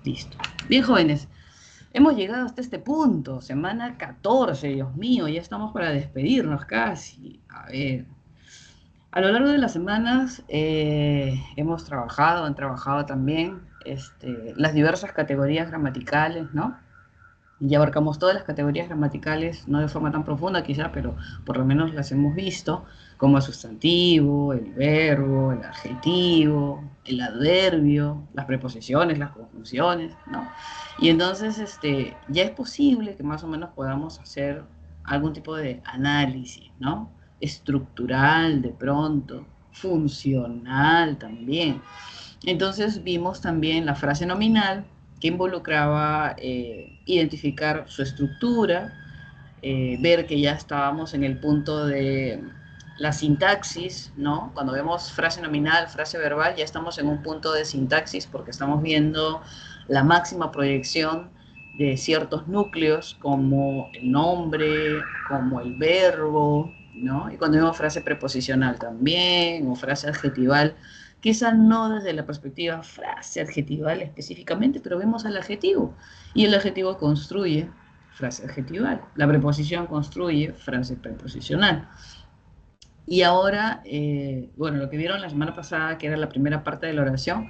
Listo. Bien, jóvenes, hemos llegado hasta este punto, semana 14, Dios mío, ya estamos para despedirnos casi. A ver, a lo largo de las semanas han trabajado también las diversas categorías gramaticales, ¿no? Ya abarcamos todas las categorías gramaticales, no de forma tan profunda quizá, pero por lo menos las hemos visto, como el sustantivo, el verbo, el adjetivo, el adverbio, las preposiciones, las conjunciones, ¿no? Y entonces ya es posible que más o menos podamos hacer algún tipo de análisis, ¿no? Estructural de pronto, funcional también. Entonces vimos también la frase nominal, que involucraba identificar su estructura, ver que ya estábamos en el punto de la sintaxis, ¿no? Cuando vemos frase nominal, frase verbal, ya estamos en un punto de sintaxis porque estamos viendo la máxima proyección de ciertos núcleos como el nombre, como el verbo, ¿no? Y cuando vemos frase preposicional también, o frase adjetival, quizá no desde la perspectiva frase adjetival específicamente, pero vemos al adjetivo. Y el adjetivo construye frase adjetival. La preposición construye frase preposicional. Y ahora, bueno, lo que vieron la semana pasada, que era la primera parte de la oración,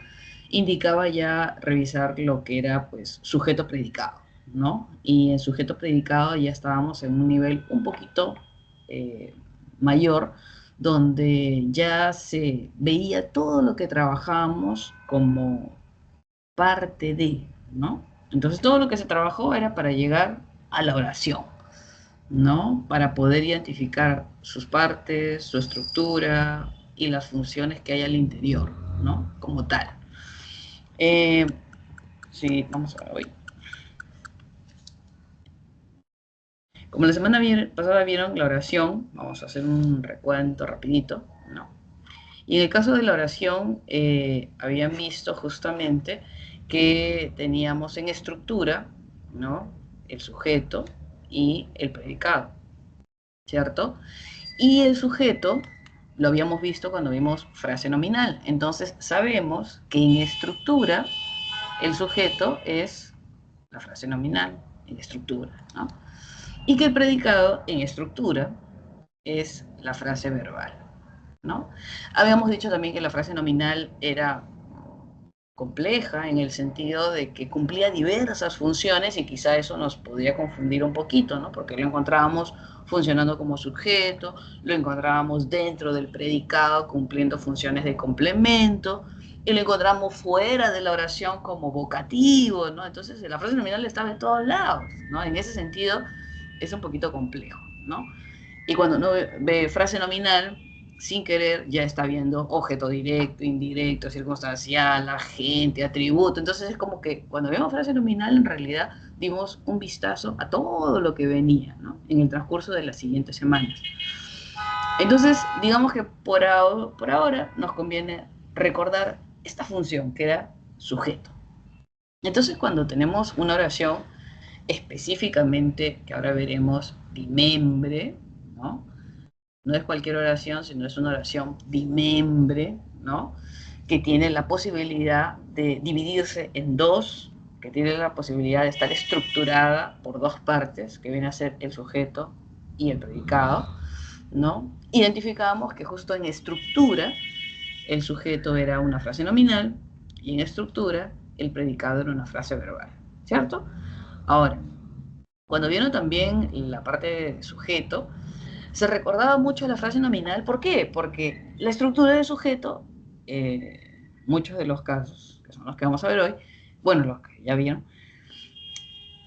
indicaba ya revisar lo que era, pues, sujeto predicado, ¿no? Y en sujeto predicado ya estábamos en un nivel un poquito eh, mayor, donde ya se veía todo lo que trabajábamos como parte de, ¿no? Entonces todo lo que se trabajó era para llegar a la oración, ¿no? Para poder identificar sus partes, su estructura y las funciones que hay al interior, ¿no? Como tal. Eh, sí, vamos a ver hoy. Como la semana pasada vieron la oración, vamos a hacer un recuento rapidito, ¿no? Y en el caso de la oración, habían visto justamente que teníamos en estructura, ¿no? El sujeto y el predicado, ¿cierto? Y el sujeto lo habíamos visto cuando vimos frase nominal. Entonces sabemos que en estructura el sujeto es la frase nominal, en estructura, ¿no? Y que el predicado en estructura es la frase verbal, ¿no? Habíamos dicho también que la frase nominal era compleja en el sentido de que cumplía diversas funciones y quizá eso nos podría confundir un poquito, ¿no? Porque lo encontrábamos funcionando como sujeto, lo encontrábamos dentro del predicado cumpliendo funciones de complemento y lo encontramos fuera de la oración como vocativo, ¿no? Entonces la frase nominal estaba en todos lados, ¿no? En ese sentido es un poquito complejo, ¿no? Y cuando uno ve frase nominal, sin querer ya está viendo objeto directo, indirecto, circunstancial, agente, atributo. Entonces es como que cuando vemos frase nominal, en realidad dimos un vistazo a todo lo que venía, ¿no? En el transcurso de las siguientes semanas. Entonces, digamos que por ahora nos conviene recordar esta función que era sujeto. Entonces, cuando tenemos una oración específicamente, que ahora veremos, bimembre, ¿no? No es cualquier oración, sino es una oración bimembre, ¿no? Que tiene la posibilidad de dividirse en dos, que tiene la posibilidad de estar estructurada por dos partes, que viene a ser el sujeto y el predicado, ¿no? Identificamos que justo en estructura el sujeto era una frase nominal y en estructura el predicado era una frase verbal, ¿cierto? Ahora, cuando vieron también la parte de sujeto, se recordaba mucho la frase nominal. ¿Por qué? Porque la estructura de sujeto, muchos de los casos, que son los que vamos a ver hoy, bueno, los que ya vieron,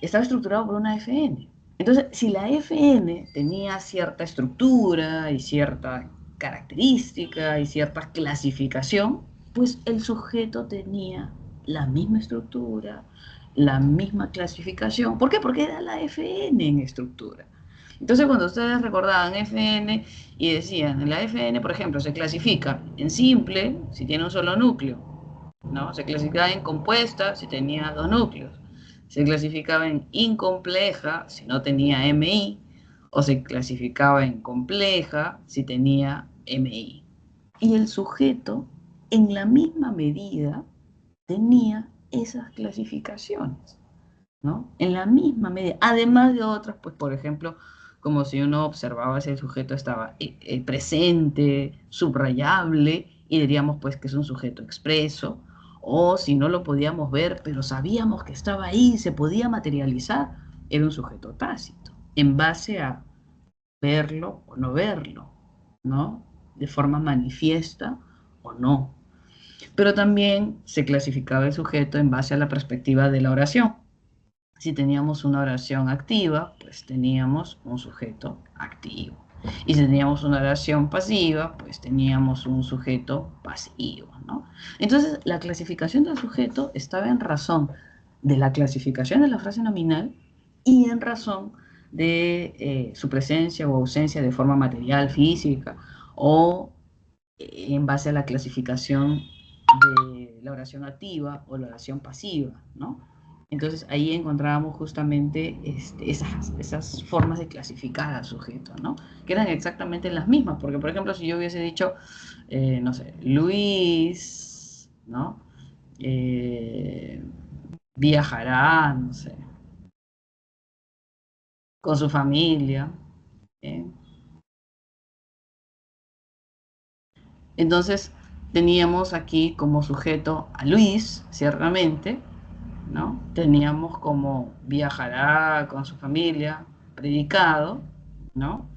estaba estructurado por una FN. Entonces, si la FN tenía cierta estructura y cierta característica y cierta clasificación, pues el sujeto tenía la misma estructura, la misma clasificación. ¿Por qué? Porque era la FN en estructura. Entonces, cuando ustedes recordaban FN y decían, en la FN, por ejemplo, se clasifica en simple, si tiene un solo núcleo, ¿no? Se clasificaba en compuesta, si tenía dos núcleos. Se clasificaba en incompleja, si no tenía MI, o se clasificaba en compleja, si tenía MI. Y el sujeto, en la misma medida, tenía esas clasificaciones, ¿no? En la misma medida, además de otras, pues por ejemplo, como si uno observaba si el sujeto estaba presente, subrayable, y diríamos pues que es un sujeto expreso, o si no lo podíamos ver, pero sabíamos que estaba ahí, se podía materializar, era un sujeto tácito, en base a verlo o no verlo, ¿no? De forma manifiesta o no. Pero también se clasificaba el sujeto en base a la perspectiva de la oración. Si teníamos una oración activa, pues teníamos un sujeto activo. Y si teníamos una oración pasiva, pues teníamos un sujeto pasivo, ¿no? Entonces, la clasificación del sujeto estaba en razón de la clasificación de la frase nominal y en razón de su presencia o ausencia de forma material, física, o en base a la clasificación de la oración activa o la oración pasiva, ¿no? Entonces ahí encontrábamos justamente esas formas de clasificar al sujeto, ¿no? Que eran exactamente las mismas, porque por ejemplo si yo hubiese dicho, no sé, Luis, ¿no? Viajará, no sé, con su familia, ¿eh? Entonces teníamos aquí como sujeto a Luis, ciertamente, ¿no? Teníamos como viajará con su familia, predicado, ¿no?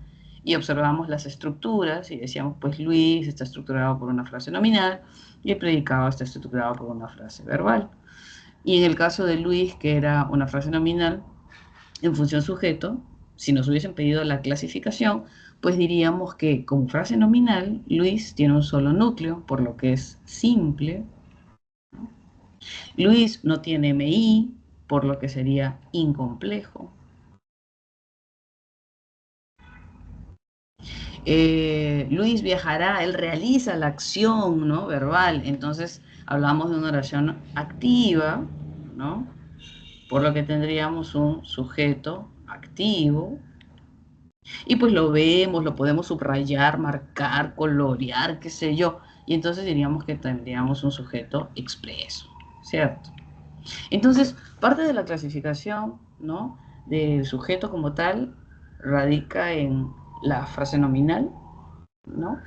Y observamos las estructuras y decíamos, pues Luis está estructurado por una frase nominal y el predicado está estructurado por una frase verbal. Y en el caso de Luis, que era una frase nominal, en función sujeto, si nos hubiesen pedido la clasificación, pues diríamos que como frase nominal, Luis tiene un solo núcleo, por lo que es simple. Luis no tiene MI, por lo que sería incomplejo. Luis viajará, él realiza la acción, ¿no? Verbal, entonces hablamos de una oración activa, ¿no? Por lo que tendríamos un sujeto activo. Y pues lo vemos, lo podemos subrayar, marcar, colorear, qué sé yo. Y entonces diríamos que tendríamos un sujeto expreso, ¿cierto? Entonces, parte de la clasificación, ¿no? Del sujeto como tal radica en la frase nominal, ¿no?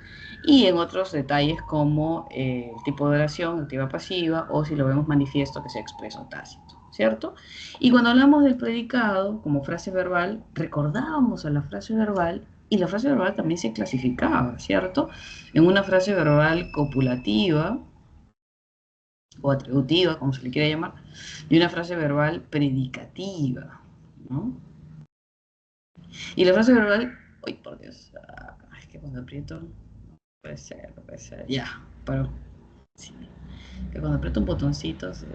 Y en otros detalles como el tipo de oración, activa pasiva, o si lo vemos manifiesto que sea expreso o tácito, ¿cierto? Y cuando hablamos del predicado como frase verbal, recordábamos a la frase verbal y la frase verbal también se clasificaba, ¿cierto? En una frase verbal copulativa o atributiva, como se le quiera llamar, y una frase verbal predicativa, ¿no? Y la frase verbal, uy, por Dios, es que cuando aprieto, puede ser, ya, pero sí, que cuando aprieto un botoncito se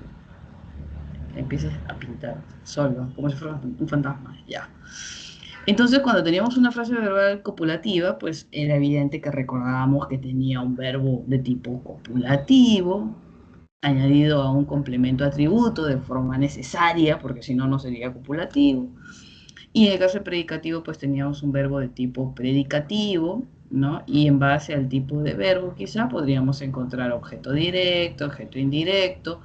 empieza a pintar solo, como si fuera un fantasma, ya. Entonces, cuando teníamos una frase verbal copulativa, pues era evidente que recordábamos que tenía un verbo de tipo copulativo, añadido a un complemento atributo de forma necesaria, porque si no, no sería copulativo. Y en el caso del predicativo, pues teníamos un verbo de tipo predicativo, ¿no? Y en base al tipo de verbo, quizá podríamos encontrar objeto directo, objeto indirecto,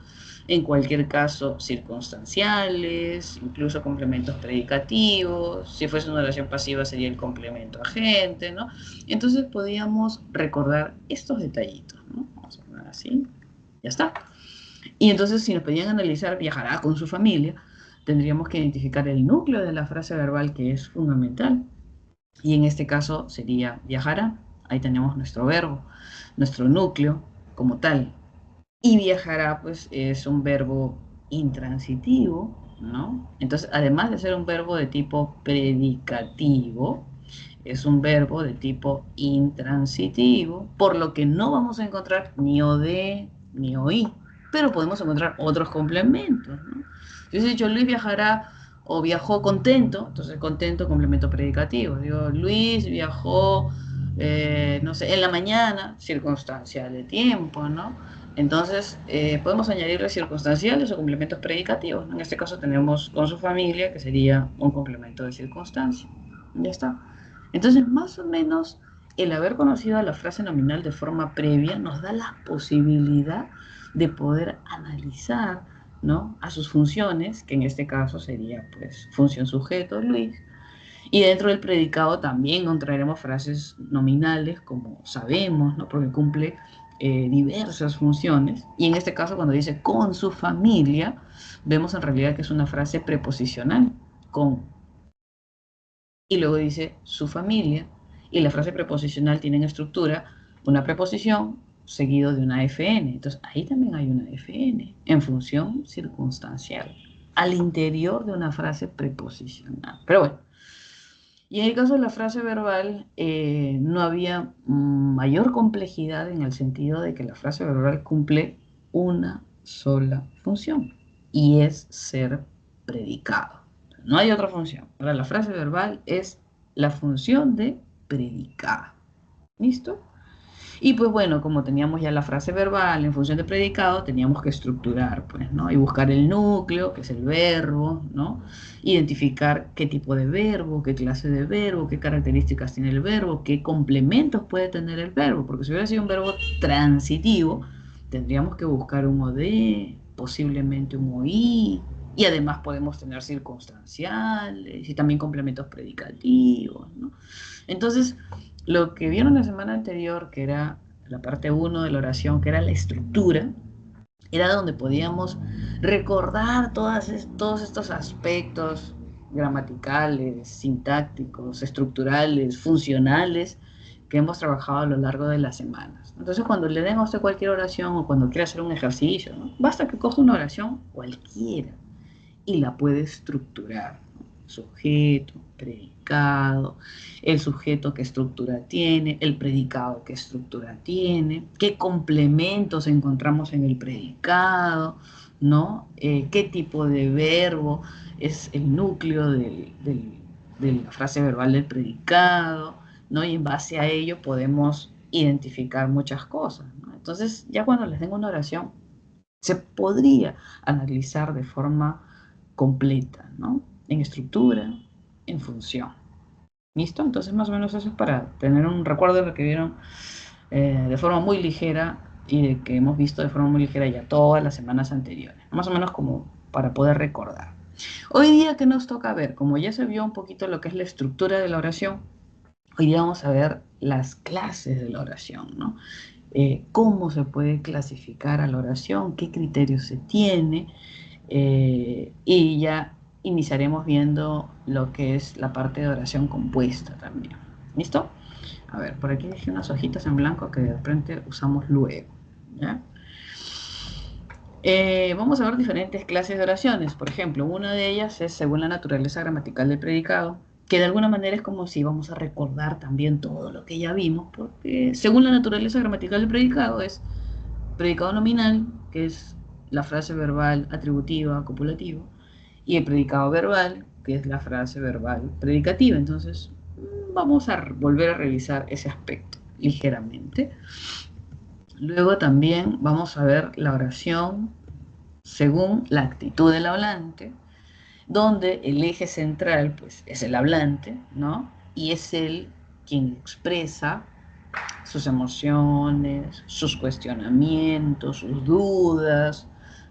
en cualquier caso circunstanciales, incluso complementos predicativos. Si fuese una oración pasiva sería el complemento agente, ¿no? Entonces podíamos recordar estos detallitos, ¿no? Vamos a poner así, ya está. Y entonces si nos pedían analizar viajará con su familia, tendríamos que identificar el núcleo de la frase verbal que es fundamental. Y en este caso sería viajará. Ahí tenemos nuestro verbo, nuestro núcleo como tal. Y viajará pues es un verbo intransitivo, ¿no? Entonces, además de ser un verbo de tipo predicativo, es un verbo de tipo intransitivo, por lo que no vamos a encontrar ni o de ni o i, pero podemos encontrar otros complementos, ¿no? Si hubiese dicho Luis viajará o viajó contento, entonces contento, complemento predicativo. Digo, Luis viajó, no sé, en la mañana, circunstancial de tiempo, ¿no? Entonces, podemos añadirle circunstanciales o complementos predicativos, ¿no? En este caso tenemos con su familia, que sería un complemento de circunstancia. Ya está. Entonces, más o menos, el haber conocido a la frase nominal de forma previa nos da la posibilidad de poder analizar ¿no? A sus funciones, que en este caso sería, pues, función sujeto, Luis. Y dentro del predicado también encontraremos frases nominales, como sabemos, ¿no? Porque cumple diversas funciones. Y en este caso, cuando dice con su familia, vemos en realidad que es una frase preposicional, con. Y luego dice su familia. Y la frase preposicional tiene en estructura una preposición seguido de una FN. Entonces, ahí también hay una FN en función circunstancial, al interior de una frase preposicional. Pero bueno, y en el caso de la frase verbal, no había mayor complejidad en el sentido de que la frase verbal cumple una sola función y es ser predicado. No hay otra función. Ahora, la frase verbal es la función de predicado. ¿Listo? Y pues bueno, como teníamos ya la frase verbal en función de predicado, teníamos que estructurar, pues, ¿no? Y buscar el núcleo, que es el verbo, ¿no? Identificar qué tipo de verbo, qué clase de verbo, qué características tiene el verbo, qué complementos puede tener el verbo, porque si hubiera sido un verbo transitivo, tendríamos que buscar un OD, posiblemente un OI, y además podemos tener circunstanciales y también complementos predicativos, ¿no? Entonces, lo que vieron la semana anterior, que era la parte uno de la oración, que era la estructura, era donde podíamos recordar todos estos aspectos gramaticales, sintácticos, estructurales, funcionales, que hemos trabajado a lo largo de las semanas. Entonces, cuando le den a usted cualquier oración o cuando quiera hacer un ejercicio, ¿no? Basta que coja una oración cualquiera y la puede estructurar. Sujeto, predicado, el sujeto qué estructura tiene, el predicado qué estructura tiene, qué complementos encontramos en el predicado, ¿no? Qué tipo de verbo es el núcleo de la frase verbal del predicado, ¿no? Y en base a ello podemos identificar muchas cosas, ¿no? Entonces, ya cuando les den una oración, se podría analizar de forma completa, ¿no? En estructura, en función. ¿Listo? Entonces más o menos eso es para tener un recuerdo de lo que vieron de forma muy ligera y de que hemos visto de forma muy ligera ya todas las semanas anteriores. Más o menos como para poder recordar. Hoy día, ¿qué nos toca ver? Como ya se vio un poquito lo que es la estructura de la oración, hoy día vamos a ver las clases de la oración, ¿no? Cómo se puede clasificar a la oración, qué criterios se tiene, y ya iniciaremos viendo lo que es la parte de oración compuesta también. ¿Listo? A ver, por aquí dejé unas hojitas en blanco que de repente usamos luego. ¿Ya? Vamos a ver diferentes clases de oraciones. Por ejemplo, una de ellas es según la naturaleza gramatical del predicado, que de alguna manera es como si vamos a recordar también todo lo que ya vimos, porque según la naturaleza gramatical del predicado es predicado nominal, que es la frase verbal atributiva, copulativa, y el predicado verbal, que es la frase verbal predicativa. Entonces, vamos a volver a revisar ese aspecto ligeramente. Luego también vamos a ver la oración según la actitud del hablante, donde el eje central pues, es el hablante, ¿no? Y es él quien expresa sus emociones, sus cuestionamientos, sus dudas,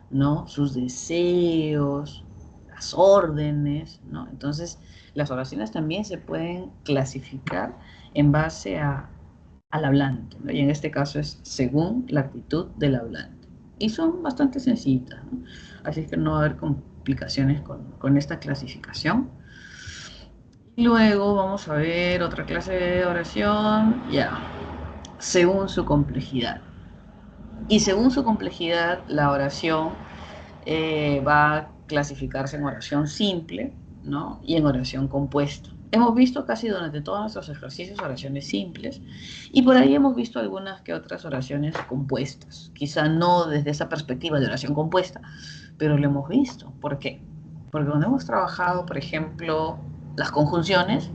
¿no? Sus deseos, las órdenes, ¿no? Entonces, las oraciones también se pueden clasificar en base al hablante, ¿no? Y en este caso es según la actitud del hablante. Y son bastante sencillitas, ¿no? Así es que no va a haber complicaciones con esta clasificación. Y luego vamos a ver otra clase de oración, ya, según su complejidad. Y según su complejidad, la oración va a clasificarse en oración simple, ¿no? Y en oración compuesta. Hemos visto casi durante todos nuestros ejercicios oraciones simples y por ahí hemos visto algunas que otras oraciones compuestas. Quizá no desde esa perspectiva de oración compuesta, pero lo hemos visto. ¿Por qué? Porque cuando hemos trabajado, por ejemplo, las conjunciones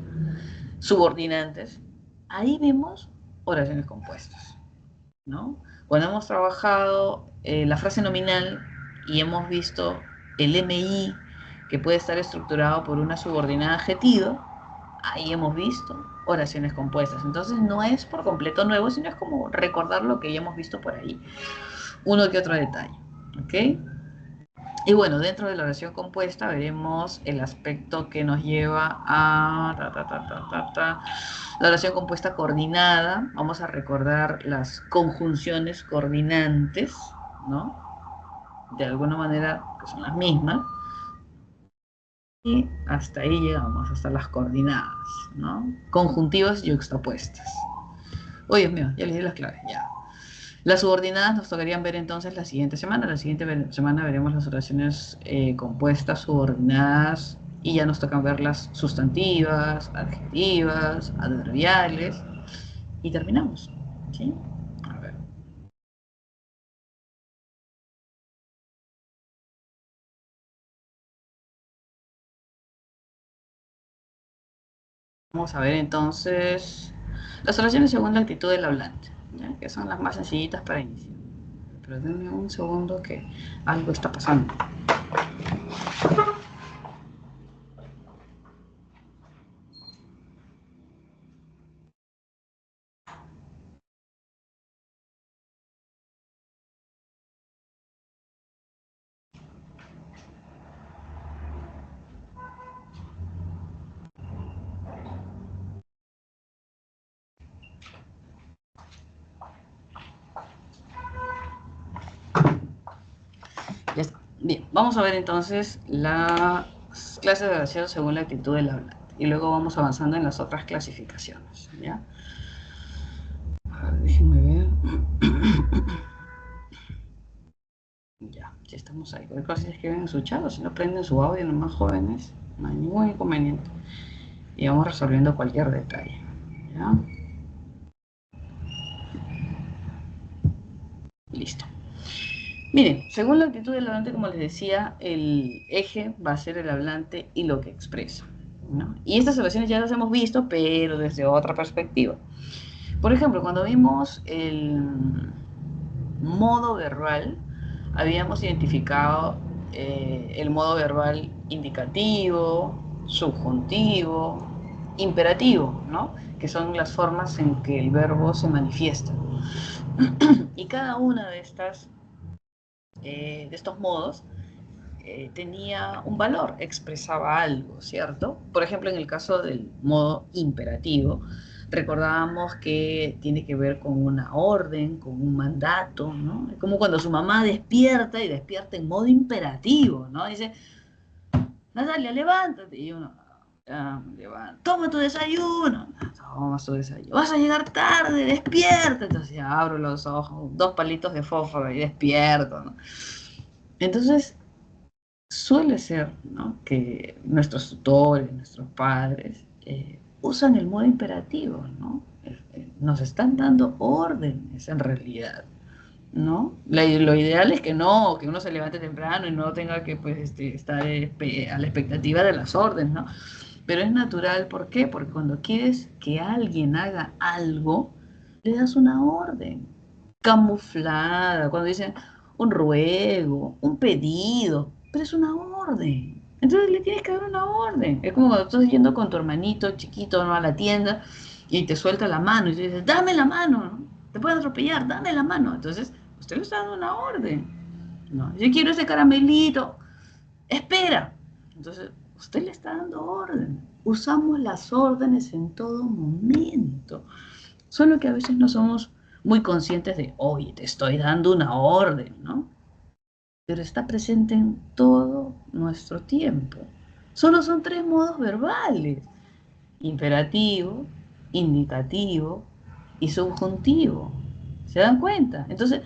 subordinantes, ahí vemos oraciones compuestas, ¿no? Cuando hemos trabajado la frase nominal y hemos visto el MI, que puede estar estructurado por una subordinada adjetivo, ahí hemos visto oraciones compuestas. Entonces no es por completo nuevo, sino es como recordar lo que ya hemos visto por ahí. Uno que otro detalle, ¿ok? Y bueno, dentro de la oración compuesta veremos el aspecto que nos lleva a la oración compuesta coordinada. Vamos a recordar las conjunciones coordinantes, ¿no? De alguna manera que son las mismas. Y hasta ahí llegamos, hasta las coordinadas, ¿no? Conjuntivas y yuxtapuestas. Oye, Dios mío, ya les di las claves, ya. Las subordinadas nos tocarían ver entonces la siguiente semana. La siguiente semana veremos las oraciones compuestas, subordinadas, y ya nos tocan ver las sustantivas, adjetivas, adverbiales, y terminamos, ¿sí? A ver. Vamos a ver entonces las oraciones según la actitud del hablante, ¿ya? Que son las más sencillitas para iniciar. Pero denme un segundo que algo está pasando. Ya está. Bien, vamos a ver entonces las clases de oración según la actitud del hablante. Y luego vamos avanzando en las otras clasificaciones, ¿ya? A ver, déjenme ver. Ya, ya estamos ahí. Cualquier cosa si escriben en su chat o si no prenden su audio, los más jóvenes, no hay ningún inconveniente. Y vamos resolviendo cualquier detalle, ¿ya? Listo. Miren, según la actitud del hablante, como les decía, el eje va a ser el hablante y lo que expresa, ¿no? Y estas oraciones ya las hemos visto, pero desde otra perspectiva. Por ejemplo, cuando vimos el modo verbal, habíamos identificado el modo verbal indicativo, subjuntivo, imperativo, ¿no? Que son las formas en que el verbo se manifiesta. Y cada una de estos modos tenía un valor, expresaba algo, ¿cierto? Por ejemplo, en el caso del modo imperativo, recordábamos que tiene que ver con una orden, con un mandato, ¿no? Es como cuando su mamá despierta y despierta en modo imperativo, ¿no? Dice, Natalia, levántate. Y uno, ah, levanta. Toma tu desayuno. Toma tu desayuno. Vas a llegar tarde, despierta. Entonces ya abro los ojos, dos palitos de fósforo y despierto, ¿no? Entonces, suele ser, ¿no?, que nuestros tutores, nuestros padres, usan el modo imperativo, ¿no? Nos están dando órdenes en realidad, ¿no? Lo ideal es que uno se levante temprano y no tenga que pues, estar a la expectativa de las órdenes, ¿no? Pero es natural, ¿por qué? Porque cuando quieres que alguien haga algo, le das una orden camuflada, cuando dicen un ruego, un pedido, pero es una orden. Entonces le tienes que dar una orden. Es como cuando estás yendo con tu hermanito chiquito, ¿no?, a la tienda y te suelta la mano y te dices, dame la mano, ¿no? Te pueden atropellar, dame la mano. Entonces, usted le está dando una orden. No, yo quiero ese caramelito, espera. Entonces, usted le está dando orden. Usamos las órdenes en todo momento. Solo que a veces no somos muy conscientes de, oye, te estoy dando una orden, ¿no? Pero está presente en todo nuestro tiempo. Solo son tres modos verbales: imperativo, indicativo y subjuntivo. ¿Se dan cuenta? Entonces,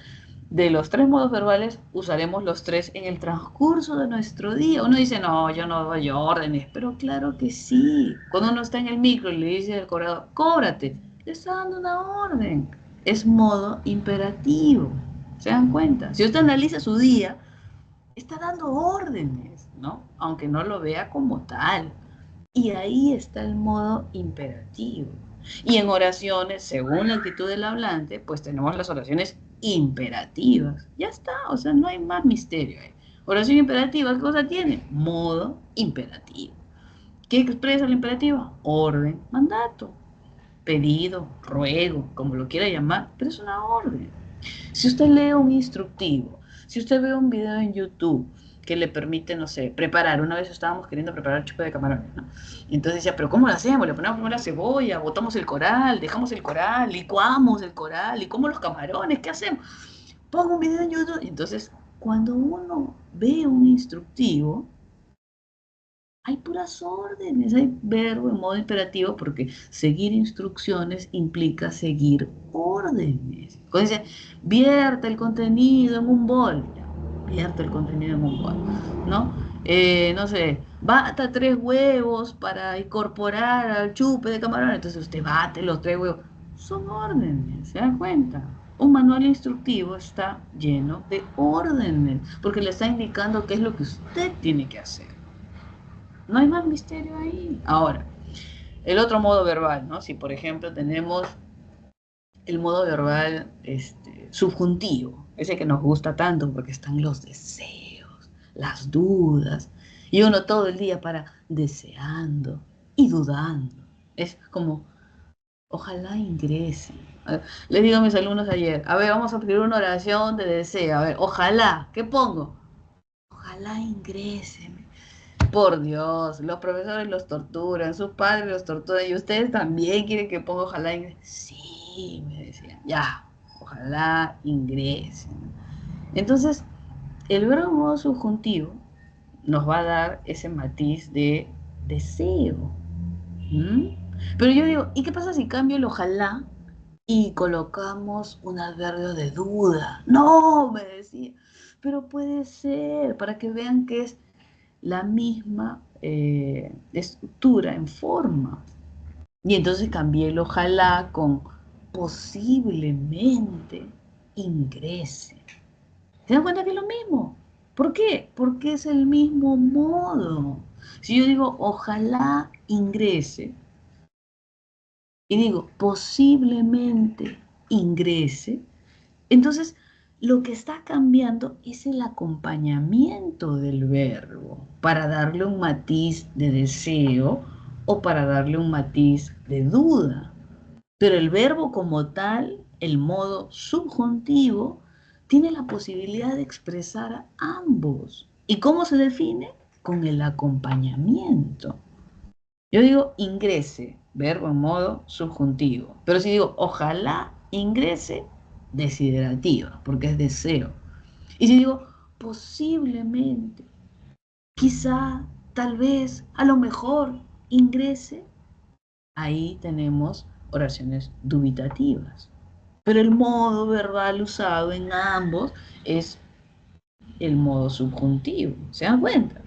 de los tres modos verbales, usaremos los tres en el transcurso de nuestro día. Uno dice, no, yo no doy órdenes, pero claro que sí. Cuando uno está en el micro y le dice al cobrador, cóbrate, le está dando una orden. Es modo imperativo. ¿Se dan cuenta? Si usted analiza su día, está dando órdenes, ¿no? Aunque no lo vea como tal. Y ahí está el modo imperativo. Y en oraciones, según la actitud del hablante, pues tenemos las oraciones imperativas. Ya está, o sea, no hay más misterio ahí. Oración imperativa, ¿qué cosa tiene? Modo imperativo. ¿Qué expresa el imperativo? Orden, mandato, pedido, ruego, como lo quiera llamar, pero es una orden. Si usted lee un instructivo Si usted ve un video en YouTube que le permite, no sé, preparar, una vez estábamos queriendo preparar chupe de camarones, ¿no? Y entonces decía, pero ¿cómo lo hacemos? Le ponemos primero la cebolla, botamos el coral, dejamos el coral, licuamos el coral, licuamos los camarones, ¿qué hacemos? Pongo un video en YouTube. Y entonces, cuando uno ve un instructivo, hay puras órdenes, hay verbo en modo imperativo porque seguir instrucciones implica seguir órdenes. Cuando dice, vierte el contenido en un bol, ya, vierte el contenido en un bol, ¿no? No sé, bata 3 huevos para incorporar al chupe de camarón, entonces usted bate los 3 huevos. Son órdenes, ¿se dan cuenta? Un manual instructivo está lleno de órdenes porque le está indicando qué es lo que usted tiene que hacer. No hay más misterio ahí. Ahora, el otro modo verbal, ¿no? Si por ejemplo tenemos el modo verbal subjuntivo, ese que nos gusta tanto porque están los deseos, las dudas, y uno todo el día para deseando y dudando. Es como, ojalá ingresen. Les digo a mis alumnos ayer, a ver, vamos a escribir una oración de deseo. A ver, ojalá, ¿qué pongo? Ojalá ingresen. Por Dios, los profesores los torturan, sus padres los torturan y ustedes también quieren que ponga ojalá ingresen. Sí, me decían, ya, ojalá ingresen. Entonces, el verbo en modo subjuntivo nos va a dar ese matiz de deseo. ¿Mm? Pero yo digo, ¿y qué pasa si cambio el ojalá y colocamos un adverbio de duda? No, me decía, pero puede ser, para que vean que es la misma estructura en forma. Y entonces cambié el ojalá con posiblemente ingrese. ¿Se dan cuenta que es lo mismo? ¿Por qué? Porque es el mismo modo. Si yo digo ojalá ingrese y digo posiblemente ingrese, entonces lo que está cambiando es el acompañamiento del verbo para darle un matiz de deseo o para darle un matiz de duda. Pero el verbo como tal, el modo subjuntivo, tiene la posibilidad de expresar ambos. ¿Y cómo se define? Con el acompañamiento. Yo digo ingrese, verbo en modo subjuntivo. Pero si digo ojalá ingrese, desiderativa, porque es deseo. Y si digo posiblemente, quizá, tal vez, a lo mejor ingrese, ahí tenemos oraciones dubitativas. Pero el modo verbal usado en ambos es el modo subjuntivo. ¿Se dan cuenta?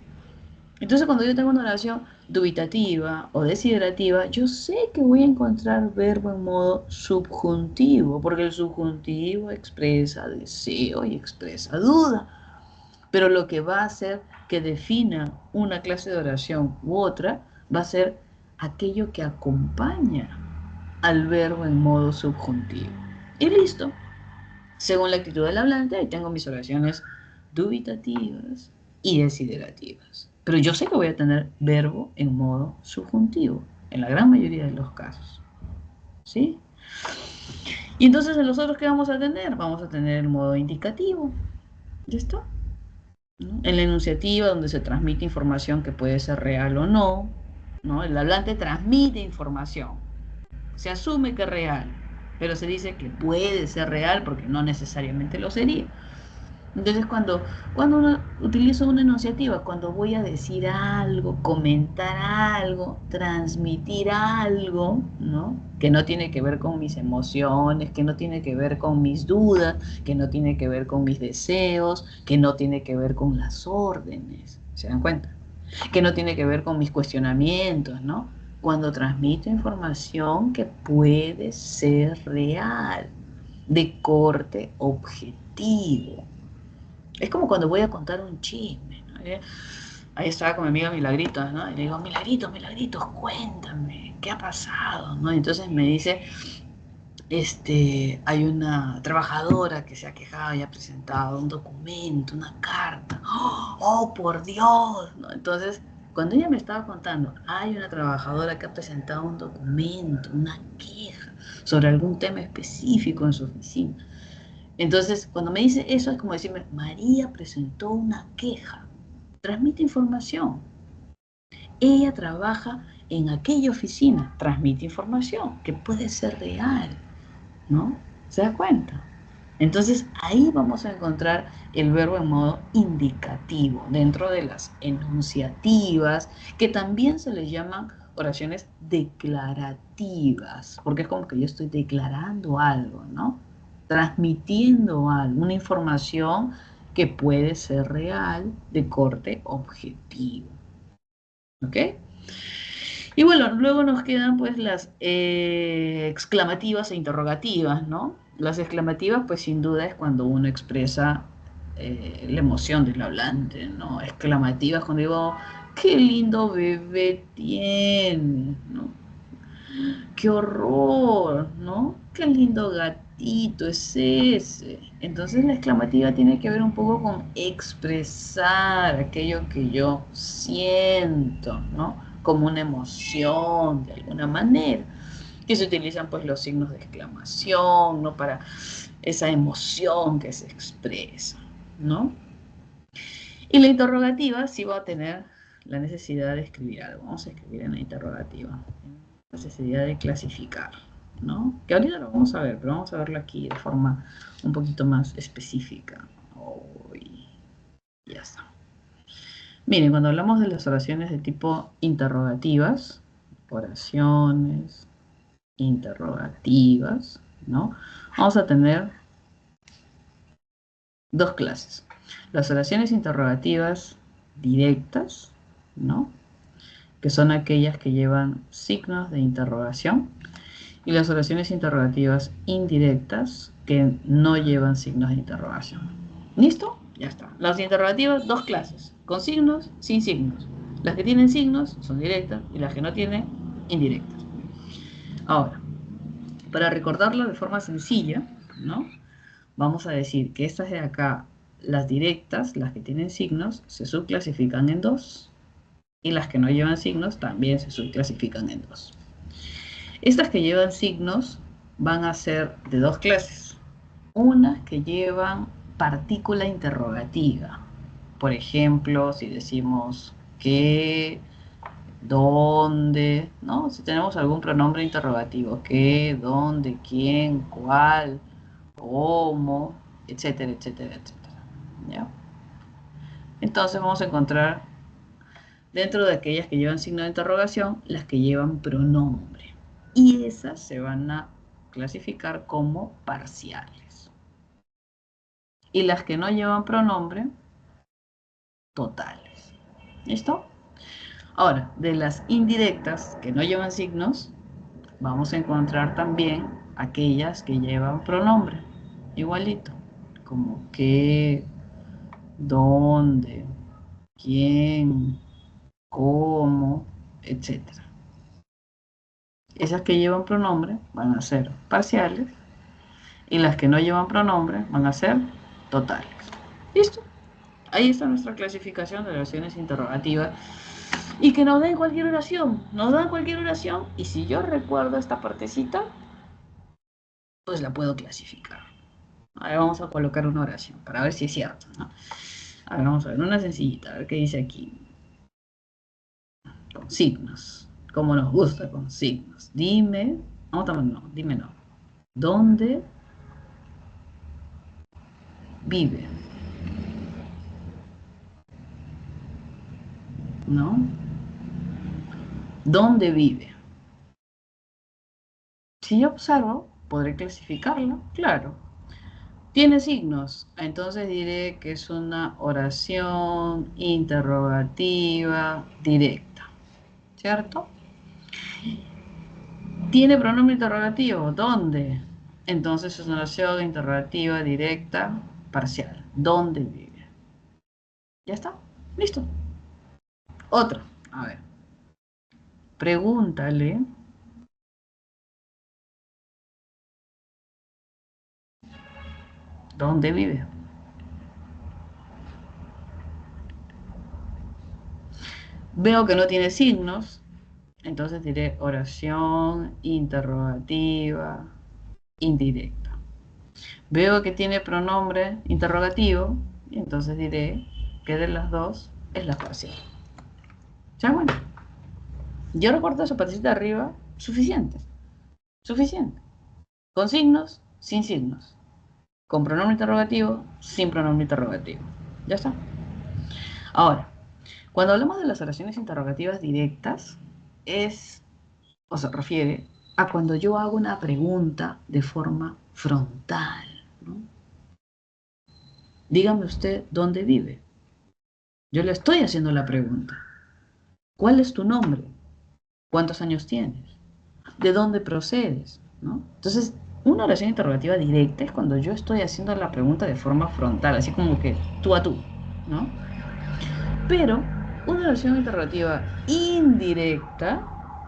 Entonces, cuando yo tengo una oración dubitativa o desiderativa, yo sé que voy a encontrar verbo en modo subjuntivo, porque el subjuntivo expresa deseo y expresa duda. Pero lo que va a hacer que defina una clase de oración u otra va a ser aquello que acompaña al verbo en modo subjuntivo. Y listo. Según la actitud del hablante, ahí tengo mis oraciones dubitativas y desiderativas. Pero yo sé que voy a tener verbo en modo subjuntivo, en la gran mayoría de los casos. ¿Sí? Y entonces en los otros, ¿qué vamos a tener? Vamos a tener el modo indicativo. ¿Listo? ¿No? En la enunciativa, donde se transmite información que puede ser real o no, ¿no? El hablante transmite información. Se asume que es real, pero se dice que puede ser real porque no necesariamente lo sería. Entonces, cuando uno utiliza una enunciativa, cuando voy a decir algo, comentar algo, transmitir algo, ¿no? Que no tiene que ver con mis emociones, que no tiene que ver con mis dudas, que no tiene que ver con mis deseos, que no tiene que ver con las órdenes, ¿se dan cuenta? Que no tiene que ver con mis cuestionamientos, ¿no? Cuando transmito información que puede ser real, de corte objetivo. Es como cuando voy a contar un chisme, ¿no? Ahí estaba con mi amiga Milagritos, ¿no? Y le digo, Milagritos, Milagritos, cuéntame, ¿qué ha pasado? ¿No? Y entonces me dice, hay una trabajadora que se ha quejado y ha presentado un documento, una carta. ¡Oh, por Dios! ¿No? Entonces, cuando ella me estaba contando, hay una trabajadora que ha presentado un documento, una queja sobre algún tema específico en su oficina. Entonces, cuando me dice eso es como decirme, María presentó una queja. Transmite información. Ella trabaja en aquella oficina, transmite información que puede ser real, ¿no? ¿Se da cuenta? Entonces ahí vamos a encontrar el verbo en modo indicativo, dentro de las enunciativas, que también se les llaman oraciones declarativas, porque es como que yo estoy declarando algo, ¿no? Transmitiendo algo, una información que puede ser real, de corte objetivo. ¿Ok? Y bueno, luego nos quedan pues las exclamativas e interrogativas, ¿no? Las exclamativas pues sin duda es cuando uno expresa la emoción del hablante, ¿no? Exclamativas cuando digo, qué lindo bebé tiene, ¿no? Qué horror, ¿no? Qué lindo gatito es ese. Entonces la exclamativa tiene que ver un poco con expresar aquello que yo siento, ¿no? Como una emoción, de alguna manera. Que se utilizan pues los signos de exclamación, ¿no? Para esa emoción que se expresa, ¿no? Y la interrogativa sí va a tener la necesidad de escribir algo. Vamos a escribir en la interrogativa. La necesidad de clasificar, ¿no? Que ahorita lo vamos a ver, pero vamos a verlo aquí de forma un poquito más específica. Uy, ya está. Miren, cuando hablamos de las oraciones de tipo interrogativas, oraciones interrogativas, ¿no? Vamos a tener dos clases. Las oraciones interrogativas directas, ¿no? Que son aquellas que llevan signos de interrogación, y las oraciones interrogativas indirectas que no llevan signos de interrogación. ¿Listo? Ya está. Las interrogativas, dos clases, con signos, sin signos. Las que tienen signos son directas y las que no tienen, indirectas. Ahora, para recordarlo de forma sencilla, ¿no? Vamos a decir que estas de acá, las directas, las que tienen signos, se subclasifican en dos, y las que no llevan signos también se subclasifican en dos. Estas que llevan signos van a ser de dos clases. Unas que llevan partícula interrogativa. Por ejemplo, si decimos qué, dónde, ¿no? Si tenemos algún pronombre interrogativo, qué, dónde, quién, cuál, cómo, etcétera, etcétera, etcétera. ¿Ya? Entonces vamos a encontrar dentro de aquellas que llevan signo de interrogación, las que llevan pronombre. Y esas se van a clasificar como parciales. Y las que no llevan pronombre, totales. ¿Listo? Ahora, de las indirectas que no llevan signos, vamos a encontrar también aquellas que llevan pronombre. Igualito. Como qué, dónde, quién, cómo, etcétera. Esas que llevan pronombre van a ser parciales y las que no llevan pronombre van a ser totales. ¿Listo? Ahí está nuestra clasificación de oraciones interrogativas y que nos den cualquier oración. Nos dan cualquier oración y si yo recuerdo esta partecita, pues la puedo clasificar. Ahora vamos a colocar una oración para ver si es cierto, ¿no? A ver, vamos a ver una sencillita, a ver qué dice aquí. Con signos. Como nos gusta con signos. Dime, no, dime no. ¿Dónde vive? ¿No? ¿Dónde vive? Si yo observo, podré clasificarlo, claro. ¿Tiene signos? Entonces diré que es una oración interrogativa directa, ¿cierto? ¿Tiene pronombre interrogativo? ¿Dónde? Entonces es una oración interrogativa directa parcial. ¿Dónde vive? ¿Ya está? Listo. Otra. A ver. Pregúntale. ¿Dónde vive? Veo que no tiene signos, entonces diré oración interrogativa indirecta. Veo que tiene pronombre interrogativo, y entonces diré que de las dos es la parcial. ¿Ya? Bueno, yo recorto esa partecita de arriba, suficiente, suficiente. Con signos, sin signos. Con pronombre interrogativo, sin pronombre interrogativo. ¿Ya está? Ahora, cuando hablamos de las oraciones interrogativas directas, se refiere a cuando yo hago una pregunta de forma frontal, ¿no? Dígame usted dónde vive. Yo le estoy haciendo la pregunta. ¿Cuál es tu nombre? ¿Cuántos años tienes? ¿De dónde procedes? ¿No? Entonces, una oración interrogativa directa es cuando yo estoy haciendo la pregunta de forma frontal, así como que tú a tú, ¿no? Pero una oración interrogativa indirecta,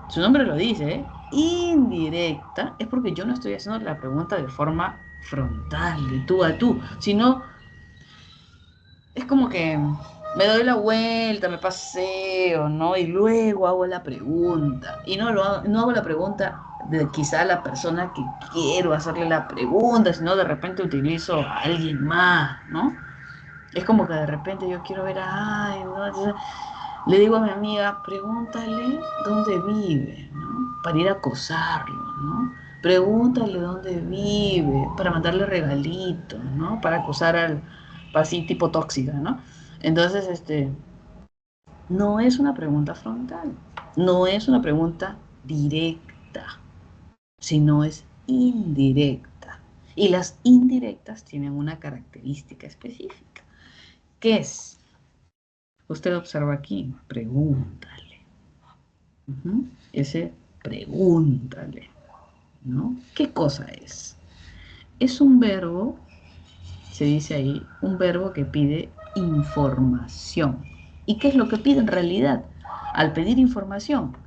su nombre lo dice, ¿eh? Indirecta, es porque yo no estoy haciendo la pregunta de forma frontal, de tú a tú, sino es como que me doy la vuelta, me paseo, ¿no? Y luego hago la pregunta. Y no hago la pregunta de quizá la persona que quiero hacerle la pregunta, sino de repente utilizo a alguien más, ¿no? Es como que de repente yo quiero ver a alguien, ¿no? Entonces, le digo a mi amiga, pregúntale dónde vive, ¿no? Para ir a acosarlo, ¿no? Pregúntale dónde vive, para mandarle regalitos, ¿no? Para acosar así tipo tóxica, ¿no? Entonces, no es una pregunta frontal, no es una pregunta directa, sino es indirecta. Y las indirectas tienen una característica específica, que es, usted observa aquí, pregúntale. Ese pregúntale, ¿no? ¿Qué cosa es? Es un verbo, se dice ahí, un verbo que pide información. ¿Y qué es lo que pide en realidad? Al pedir información,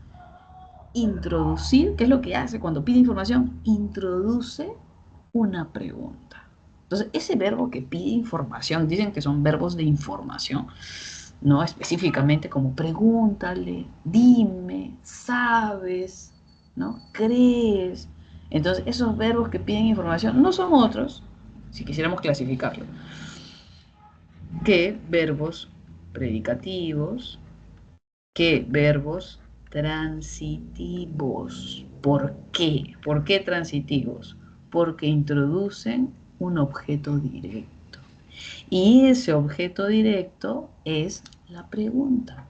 introducir, ¿qué es lo que hace cuando pide información? Introduce una pregunta. Entonces, ese verbo que pide información, dicen que son verbos de información, no específicamente como pregúntale, dime, sabes, ¿no? Crees. Entonces, esos verbos que piden información no son otros, si quisiéramos clasificarlo, que verbos predicativos, que verbos transitivos. ¿Por qué? ¿Por qué transitivos? Porque introducen un objeto directo. Y ese objeto directo es la pregunta.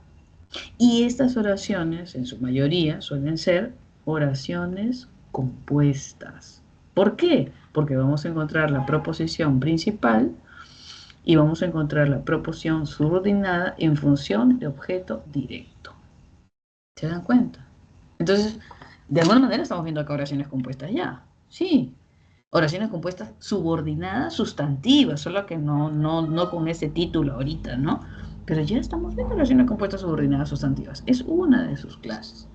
Y estas oraciones, en su mayoría, suelen ser oraciones compuestas. ¿Por qué? Porque vamos a encontrar la proposición principal y vamos a encontrar la proposición subordinada en función de objeto directo. ¿Se dan cuenta? Entonces, de alguna manera estamos viendo acá oraciones compuestas ya. Sí. Oraciones compuestas subordinadas, sustantivas, solo que no con ese título ahorita, ¿no? Pero ya estamos viendo oraciones compuestas subordinadas sustantivas. Es una de sus clases.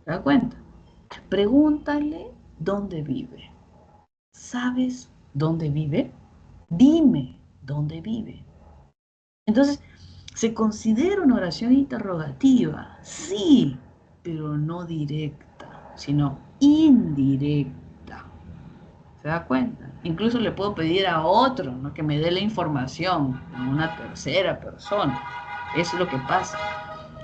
¿Se da cuenta? Pregúntale dónde vive. ¿Sabes dónde vive? Dime dónde vive. Entonces, ¿se considera una oración interrogativa? Sí, pero no directa, sino indirecta. ¿Se da cuenta? Incluso le puedo pedir a otro, ¿no?, que me dé la información, a una tercera persona. Eso es lo que pasa.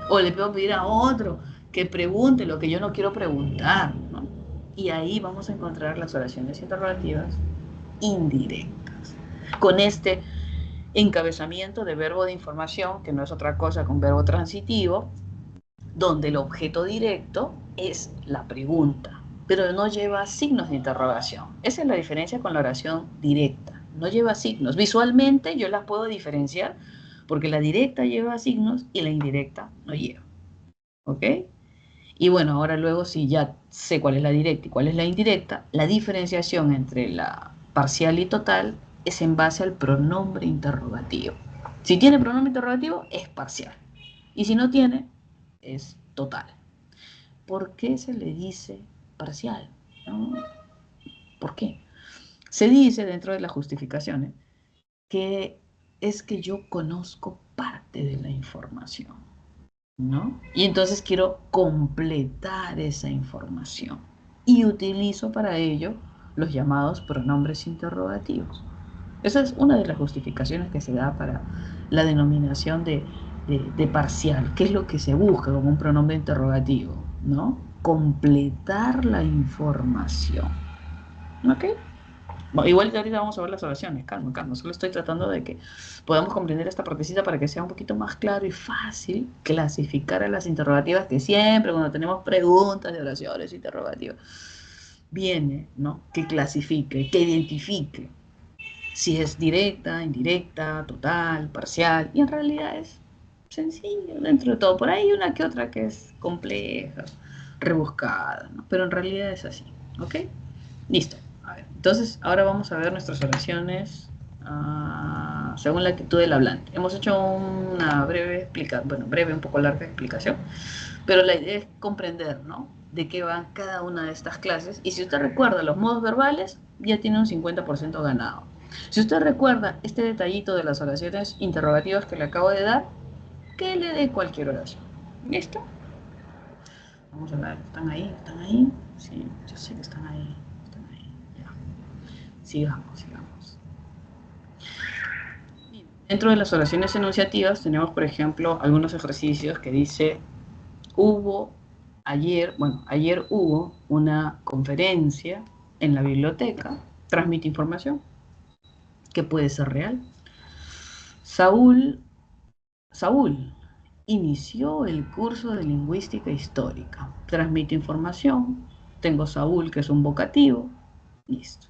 O le puedo pedir a otro que pregunte lo que yo no quiero preguntar, ¿no? Y ahí vamos a encontrar las oraciones interrogativas indirectas. Con este encabezamiento de verbo de información, que no es otra cosa que un verbo transitivo, donde el objeto directo es la pregunta, pero no lleva signos de interrogación. Esa es la diferencia con la oración directa. No lleva signos. Visualmente yo las puedo diferenciar porque la directa lleva signos y la indirecta no lleva. ¿Ok? Y bueno, ahora luego si ya sé cuál es la directa y cuál es la indirecta, la diferenciación entre la parcial y total es en base al pronombre interrogativo. Si tiene pronombre interrogativo, es parcial. Y si no tiene, es total. ¿Por qué se le dice parcial? ¿No? ¿Por qué? Se dice dentro de las justificaciones que es que yo conozco parte de la información, ¿no? Y entonces quiero completar esa información. Y utilizo para ello los llamados pronombres interrogativos. Esa es una de las justificaciones que se da para la denominación de parcial. ¿Qué es lo que se busca con un pronombre interrogativo? ¿No? Completar la información. ¿Ok? Bueno, igual que ahorita vamos a ver las oraciones, calma, calma, solo estoy tratando de que podamos comprender esta partecita para que sea un poquito más claro y fácil clasificar a las interrogativas que siempre cuando tenemos preguntas de oraciones interrogativas viene, ¿no? Que clasifique, que identifique si es directa, indirecta, total, parcial, y en realidad es sencillo dentro de todo. Por ahí una que otra que es compleja, rebuscada, ¿no? Pero en realidad es así, ¿ok? Listo. A ver, entonces ahora vamos a ver nuestras oraciones según la actitud del hablante. Hemos hecho una breve explicación, bueno, breve, un poco larga explicación, pero la idea es comprender, ¿no? De qué van cada una de estas clases. Y si usted recuerda los modos verbales, ya tiene un 50% ganado. Si usted recuerda este detallito de las oraciones interrogativas que le acabo de dar, que le dé cualquier oración. ¿Listo? Vamos a ver, ¿están ahí? ¿Están ahí? Sí, yo sé que están ahí. Están ahí, ya. Sigamos, sigamos. Dentro de las oraciones enunciativas tenemos, por ejemplo, algunos ejercicios que dice, ayer hubo una conferencia en la biblioteca, transmite información, que puede ser real. Saúl inició el curso de lingüística histórica, transmite información, tengo Saúl que es un vocativo, listo.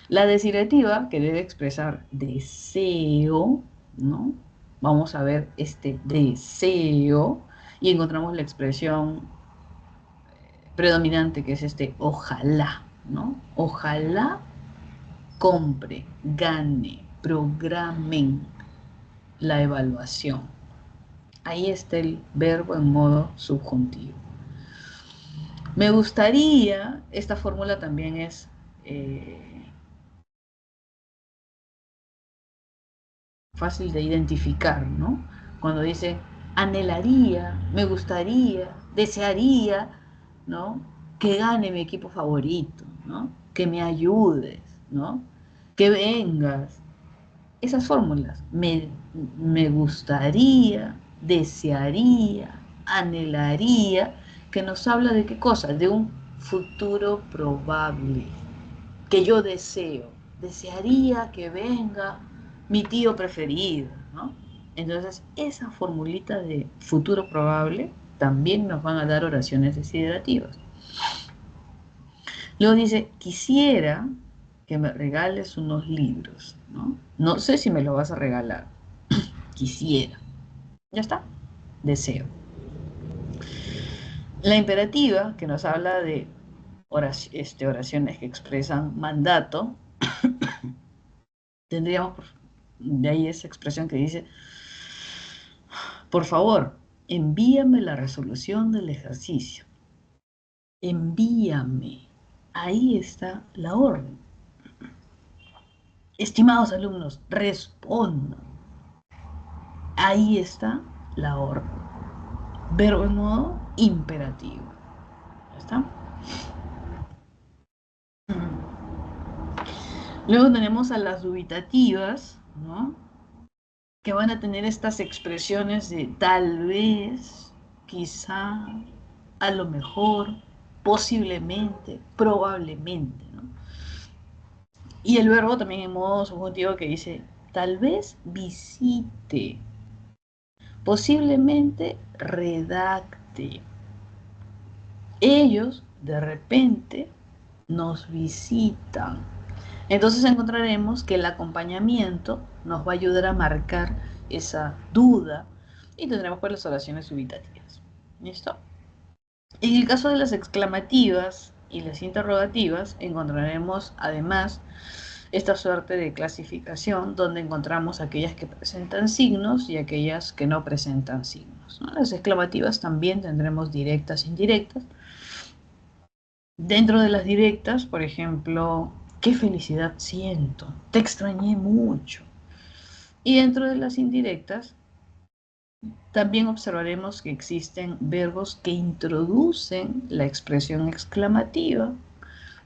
La desiderativa, que debe expresar deseo, ¿no? Vamos a ver este deseo y encontramos la expresión predominante que es este ojalá, ¿no? Ojalá compre, gane, programen la evaluación. Ahí está el verbo en modo subjuntivo. Me gustaría, esta fórmula también es fácil de identificar, ¿no? Cuando dice anhelaría, me gustaría, desearía, ¿no? Que gane mi equipo favorito, ¿no? Que me ayudes, ¿no? Que vengas. Esas fórmulas, me gustaría, desearía, anhelaría, que nos habla de qué cosa, de un futuro probable, que yo deseo, desearía que venga mi tío preferido, ¿no? Entonces, esa formulita de futuro probable también nos van a dar oraciones desiderativas. Luego dice, quisiera que me regales unos libros, ¿no? No sé si me lo vas a regalar, quisiera. Ya está, deseo. La imperativa, que nos habla de oraciones que expresan mandato, tendríamos de ahí esa expresión que dice, por favor, envíame la resolución del ejercicio. Envíame. Ahí está la orden. Estimados alumnos, respondan. Ahí está la orden. Verbo en modo imperativo. ¿Ya está? Luego tenemos a las dubitativas, ¿no? Que van a tener estas expresiones de tal vez, quizá, a lo mejor, posiblemente, probablemente, ¿no? Y el verbo también en modo subjuntivo que dice tal vez visite, posiblemente redacte. Ellos de repente nos visitan. Entonces encontraremos que el acompañamiento nos va a ayudar a marcar esa duda y tendremos pues las oraciones ubitativas. ¿Listo? En el caso de las exclamativas y las interrogativas encontraremos además esta suerte de clasificación donde encontramos aquellas que presentan signos y aquellas que no presentan signos, ¿no? Las exclamativas también tendremos directas e indirectas. Dentro de las directas, por ejemplo, qué felicidad siento, te extrañé mucho. Y dentro de las indirectas, también observaremos que existen verbos que introducen la expresión exclamativa,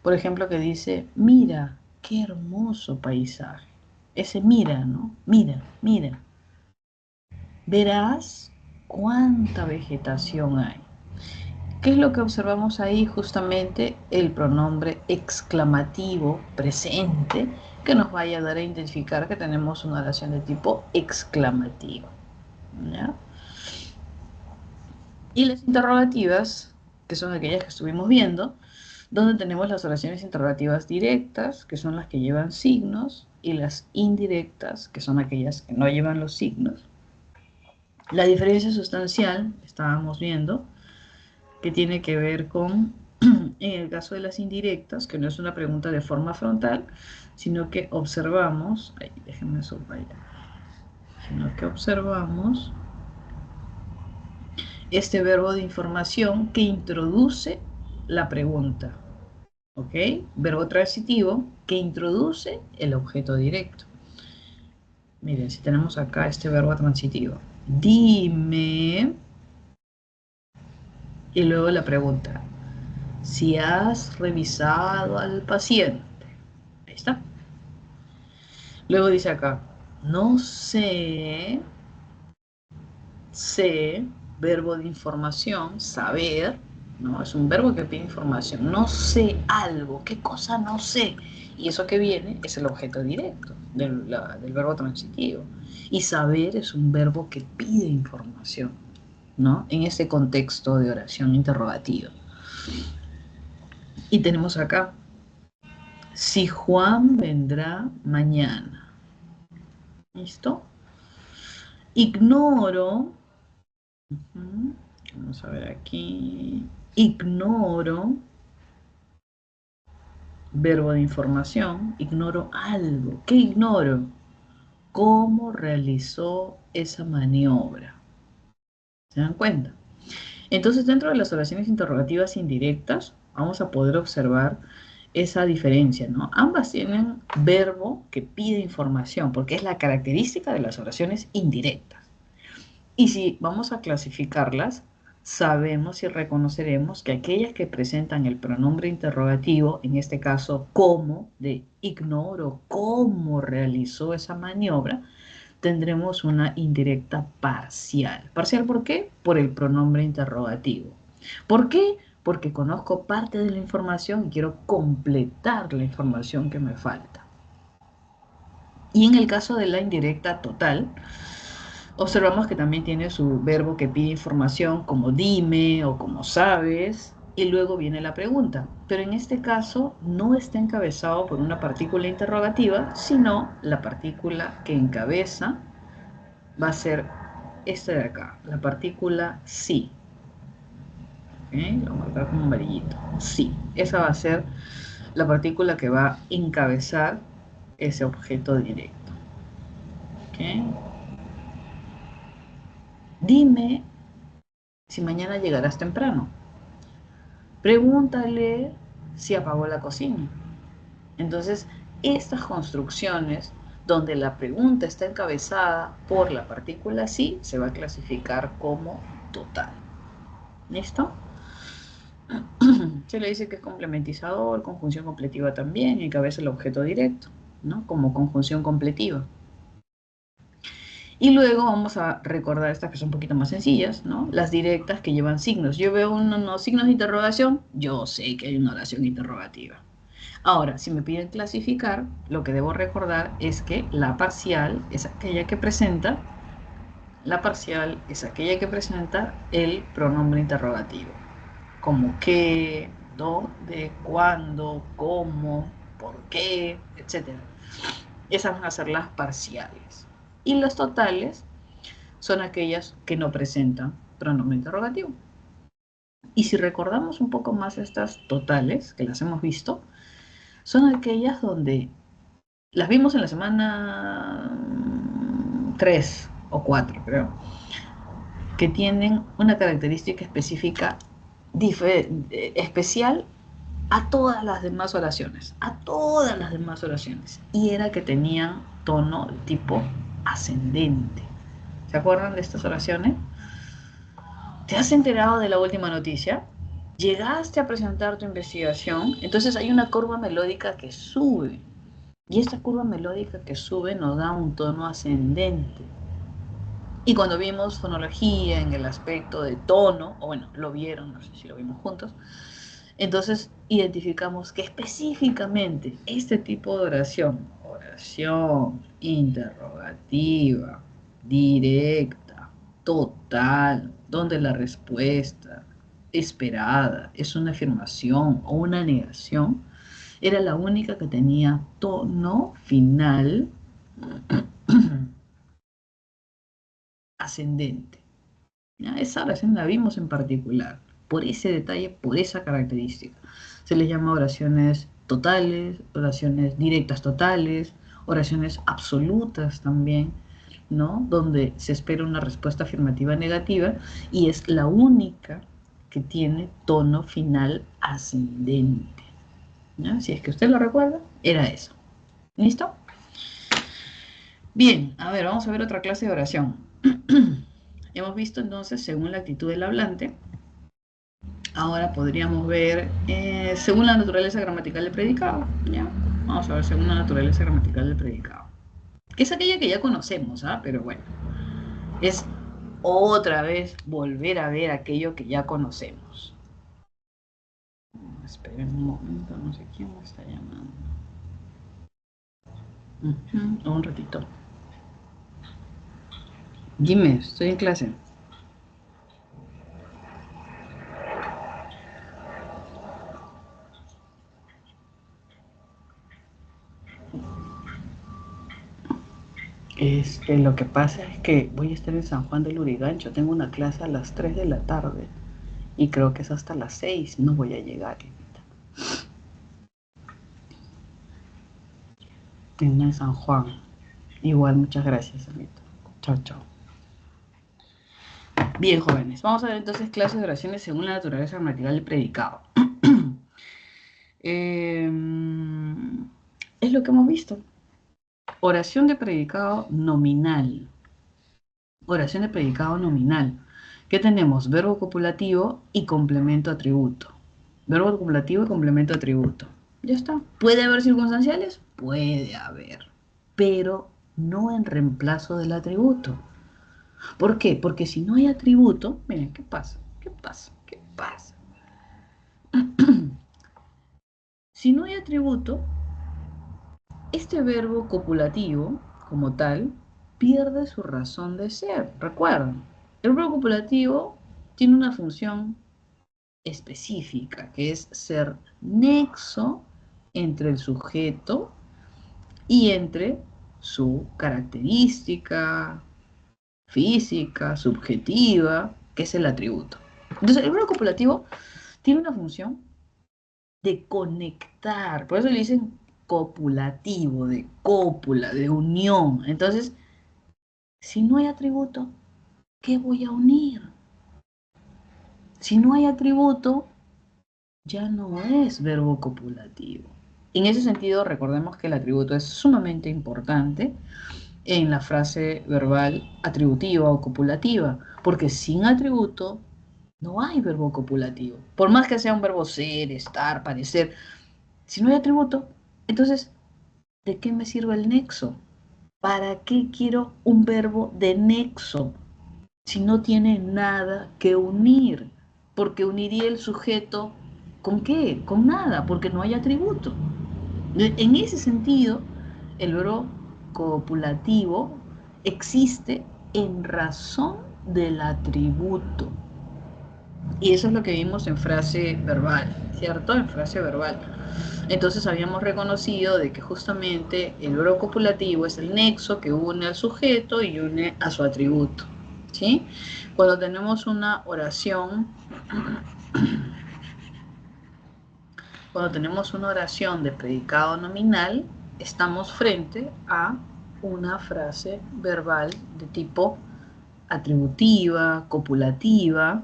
Por ejemplo, que dice, mira, qué hermoso paisaje. Ese mira, ¿no? Mira, mira. Verás cuánta vegetación hay. ¿Qué es lo que observamos ahí? Justamente el pronombre exclamativo presente que nos va a ayudar a identificar que tenemos una oración de tipo exclamativo. ¿Ya? Y las interrogativas, que son aquellas que estuvimos viendo, donde tenemos las oraciones interrogativas directas, que son las que llevan signos, y las indirectas, que son aquellas que no llevan los signos. La diferencia sustancial, estábamos viendo, que tiene que ver con, en el caso de las indirectas, que no es una pregunta de forma frontal, sino que observamos, ay, déjenme subrayar, sino que observamos este verbo de información que introduce la pregunta, ¿ok? Verbo transitivo que introduce el objeto directo. Miren, si tenemos acá este verbo transitivo, dime, y luego la pregunta, si has revisado al paciente. Ahí está. Luego dice acá, no sé, sé, verbo de información, saber, ¿no? Es un verbo que pide información. No sé algo, ¿qué cosa no sé? Y eso que viene es el objeto directo del verbo transitivo. Y saber es un verbo que pide información, ¿no? En ese contexto de oración interrogativa. Y tenemos acá, si Juan vendrá mañana. ¿Listo? Ignoro. Vamos a ver aquí. Ignoro. Verbo de información. Ignoro algo. ¿Qué ignoro? ¿Cómo realizó esa maniobra? ¿Se dan cuenta? Entonces, dentro de las oraciones interrogativas indirectas, vamos a poder observar esa diferencia, ¿no? Ambas tienen verbo que pide información, porque es la característica de las oraciones indirectas. Y si vamos a clasificarlas, sabemos y reconoceremos que aquellas que presentan el pronombre interrogativo, en este caso, cómo, de ignoro cómo realizó esa maniobra, tendremos una indirecta parcial. ¿Parcial por qué? Por el pronombre interrogativo. ¿Por qué? Porque conozco parte de la información y quiero completar la información que me falta. Y en el caso de la indirecta total, observamos que también tiene su verbo que pide información como dime o como sabes, y luego viene la pregunta. Pero en este caso no está encabezado por una partícula interrogativa, sino la partícula que encabeza va a ser esta de acá, la partícula sí. ¿Okay? Lo voy a marcar como amarillito. Sí, esa va a ser la partícula que va a encabezar ese objeto directo. ¿Okay? Dime si mañana llegarás temprano. Pregúntale si apagó la cocina. Entonces, estas construcciones donde la pregunta está encabezada por la partícula sí, se va a clasificar como total. ¿Listo? Se le dice que es complementizador, conjunción completiva también, encabeza el objeto directo, ¿no? Como conjunción completiva. Y luego vamos a recordar estas que son un poquito más sencillas, ¿no? Las directas que llevan signos. Yo veo unos signos de interrogación, yo sé que hay una oración interrogativa. Ahora, si me piden clasificar, lo que debo recordar es que la parcial es aquella que presenta, el pronombre interrogativo. Como qué, dónde, cuándo, cómo, por qué, etc. Esas van a ser las parciales. Y las totales son aquellas que no presentan pronombre interrogativo. Y si recordamos un poco más estas totales, que las hemos visto, son aquellas donde las vimos en la semana 3 o 4, creo, que tienen una característica específica especial a todas las demás oraciones, y era que tenían tono tipo ascendente. ¿Se acuerdan de estas oraciones? ¿Te has enterado de la última noticia? llegaste a presentar tu investigación, entonces hay una curva melódica que sube. Y esta curva melódica que sube nos da un tono ascendente. Y cuando vimos fonología en el aspecto de tono, o bueno, lo vieron, no sé si lo vimos juntos, entonces identificamos que específicamente este tipo de oración interrogativa, directa, total, donde la respuesta esperada es una afirmación o una negación, era la única que tenía tono final ascendente. ¿Ya? Esa oración la vimos en particular, por ese detalle, por esa característica. Se les llama oraciones totales, oraciones directas totales, oraciones absolutas también, ¿no? Donde se espera una respuesta afirmativa negativa y es la única que tiene tono final ascendente. ¿Ya? Si es que usted lo recuerda, era eso. ¿Listo? Bien, a ver, vamos a ver otra clase de oración. Hemos visto entonces según la actitud del hablante. Ahora podríamos ver según la naturaleza gramatical del predicado. ¿Ya? Vamos a ver según la naturaleza gramatical del predicado. Que es aquella que ya conocemos, ¿ah? Pero bueno, es otra vez volver a ver aquello que ya conocemos. Esperen un momento, no sé quién me está llamando. Un ratito. Dime, estoy en clase. Lo que pasa es que voy a estar en San Juan del Lurigancho. Tengo una clase a las 3 de la tarde y creo que es hasta las 6. No voy a llegar. En San Juan. Igual, muchas gracias, amito. Chao, chao. Bien, jóvenes. Vamos a ver entonces clases de oraciones según la naturaleza gramatical del predicado. Es lo que hemos visto. Oración de predicado nominal. Oración de predicado nominal. ¿Qué tenemos? Verbo copulativo y complemento atributo. Verbo copulativo y complemento atributo. Ya está. ¿Puede haber circunstanciales? Puede haber. Pero no en reemplazo del atributo. ¿Por qué? Porque si no hay atributo, miren, ¿qué pasa? ¿Qué pasa? ¿Qué pasa? Si no hay atributo, este verbo copulativo, como tal, pierde su razón de ser. Recuerden, el verbo copulativo tiene una función específica, que es ser nexo entre el sujeto y entre su característica física, subjetiva, que es el atributo. Entonces, el verbo copulativo tiene una función de conectar, por eso le dicen copulativo, de cópula, de unión. Entonces, si no hay atributo, ¿qué voy a unir? Si no hay atributo, ya no es verbo copulativo. En ese sentido, recordemos que el atributo es sumamente importante en la frase verbal atributiva o copulativa, porque sin atributo no hay verbo copulativo. Por más que sea un verbo ser, estar, parecer, si no hay atributo, entonces, ¿de qué me sirve el nexo? ¿Para qué quiero un verbo de nexo si no tiene nada que unir? Porque uniría el sujeto ¿con qué? Con nada, porque no hay atributo. En ese sentido, el verbo copulativo existe en razón del atributo. Y eso es lo que vimos en frase verbal, ¿cierto? En frase verbal. Entonces habíamos reconocido de que justamente el verbo copulativo es el nexo que une al sujeto y une a su atributo, ¿sí? Cuando tenemos una oración, de predicado nominal, estamos frente a una frase verbal de tipo atributiva, copulativa,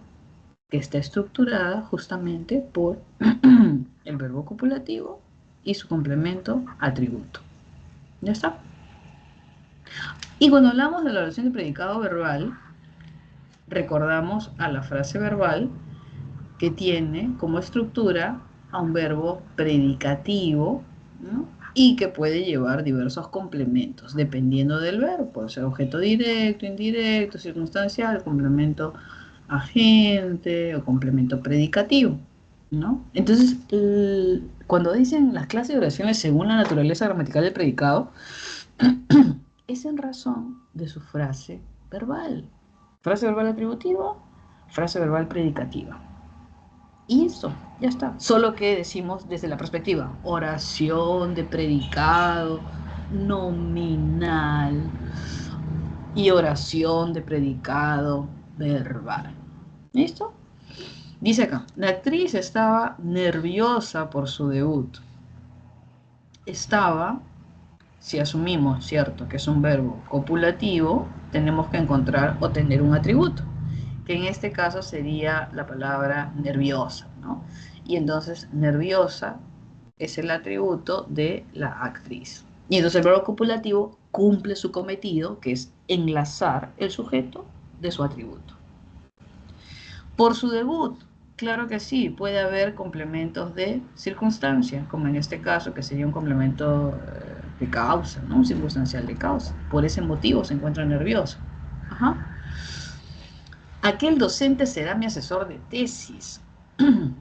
que está estructurada justamente por el verbo copulativo y su complemento atributo. ¿Ya está? Y cuando hablamos de la oración de predicado verbal, recordamos a la frase verbal que tiene como estructura a un verbo predicativo, ¿no? Y que puede llevar diversos complementos, dependiendo del verbo. Puede ser objeto directo, indirecto, circunstancial, complemento agente o complemento predicativo, ¿no? Entonces, cuando dicen las clases de oraciones según la naturaleza gramatical del predicado, es en razón de su frase verbal. Frase verbal atributiva, frase verbal predicativa. Y eso, ya está. Solo que decimos desde la perspectiva, oración de predicado, nominal y oración de predicado verbal. ¿Listo? Dice acá, la actriz estaba nerviosa por su debut. Estaba, si asumimos, cierto, que es un verbo copulativo, tenemos que encontrar o tener un atributo, que en este caso sería la palabra nerviosa, ¿no? Y entonces nerviosa es el atributo de la actriz. Y entonces el verbo copulativo cumple su cometido, que es enlazar el sujeto de su atributo. Por su debut, claro que sí, puede haber complementos de circunstancia, como en este caso, que sería un complemento de causa, ¿no? Un circunstancial de causa. Por ese motivo se encuentra nervioso. Ajá. Aquel docente será mi asesor de tesis.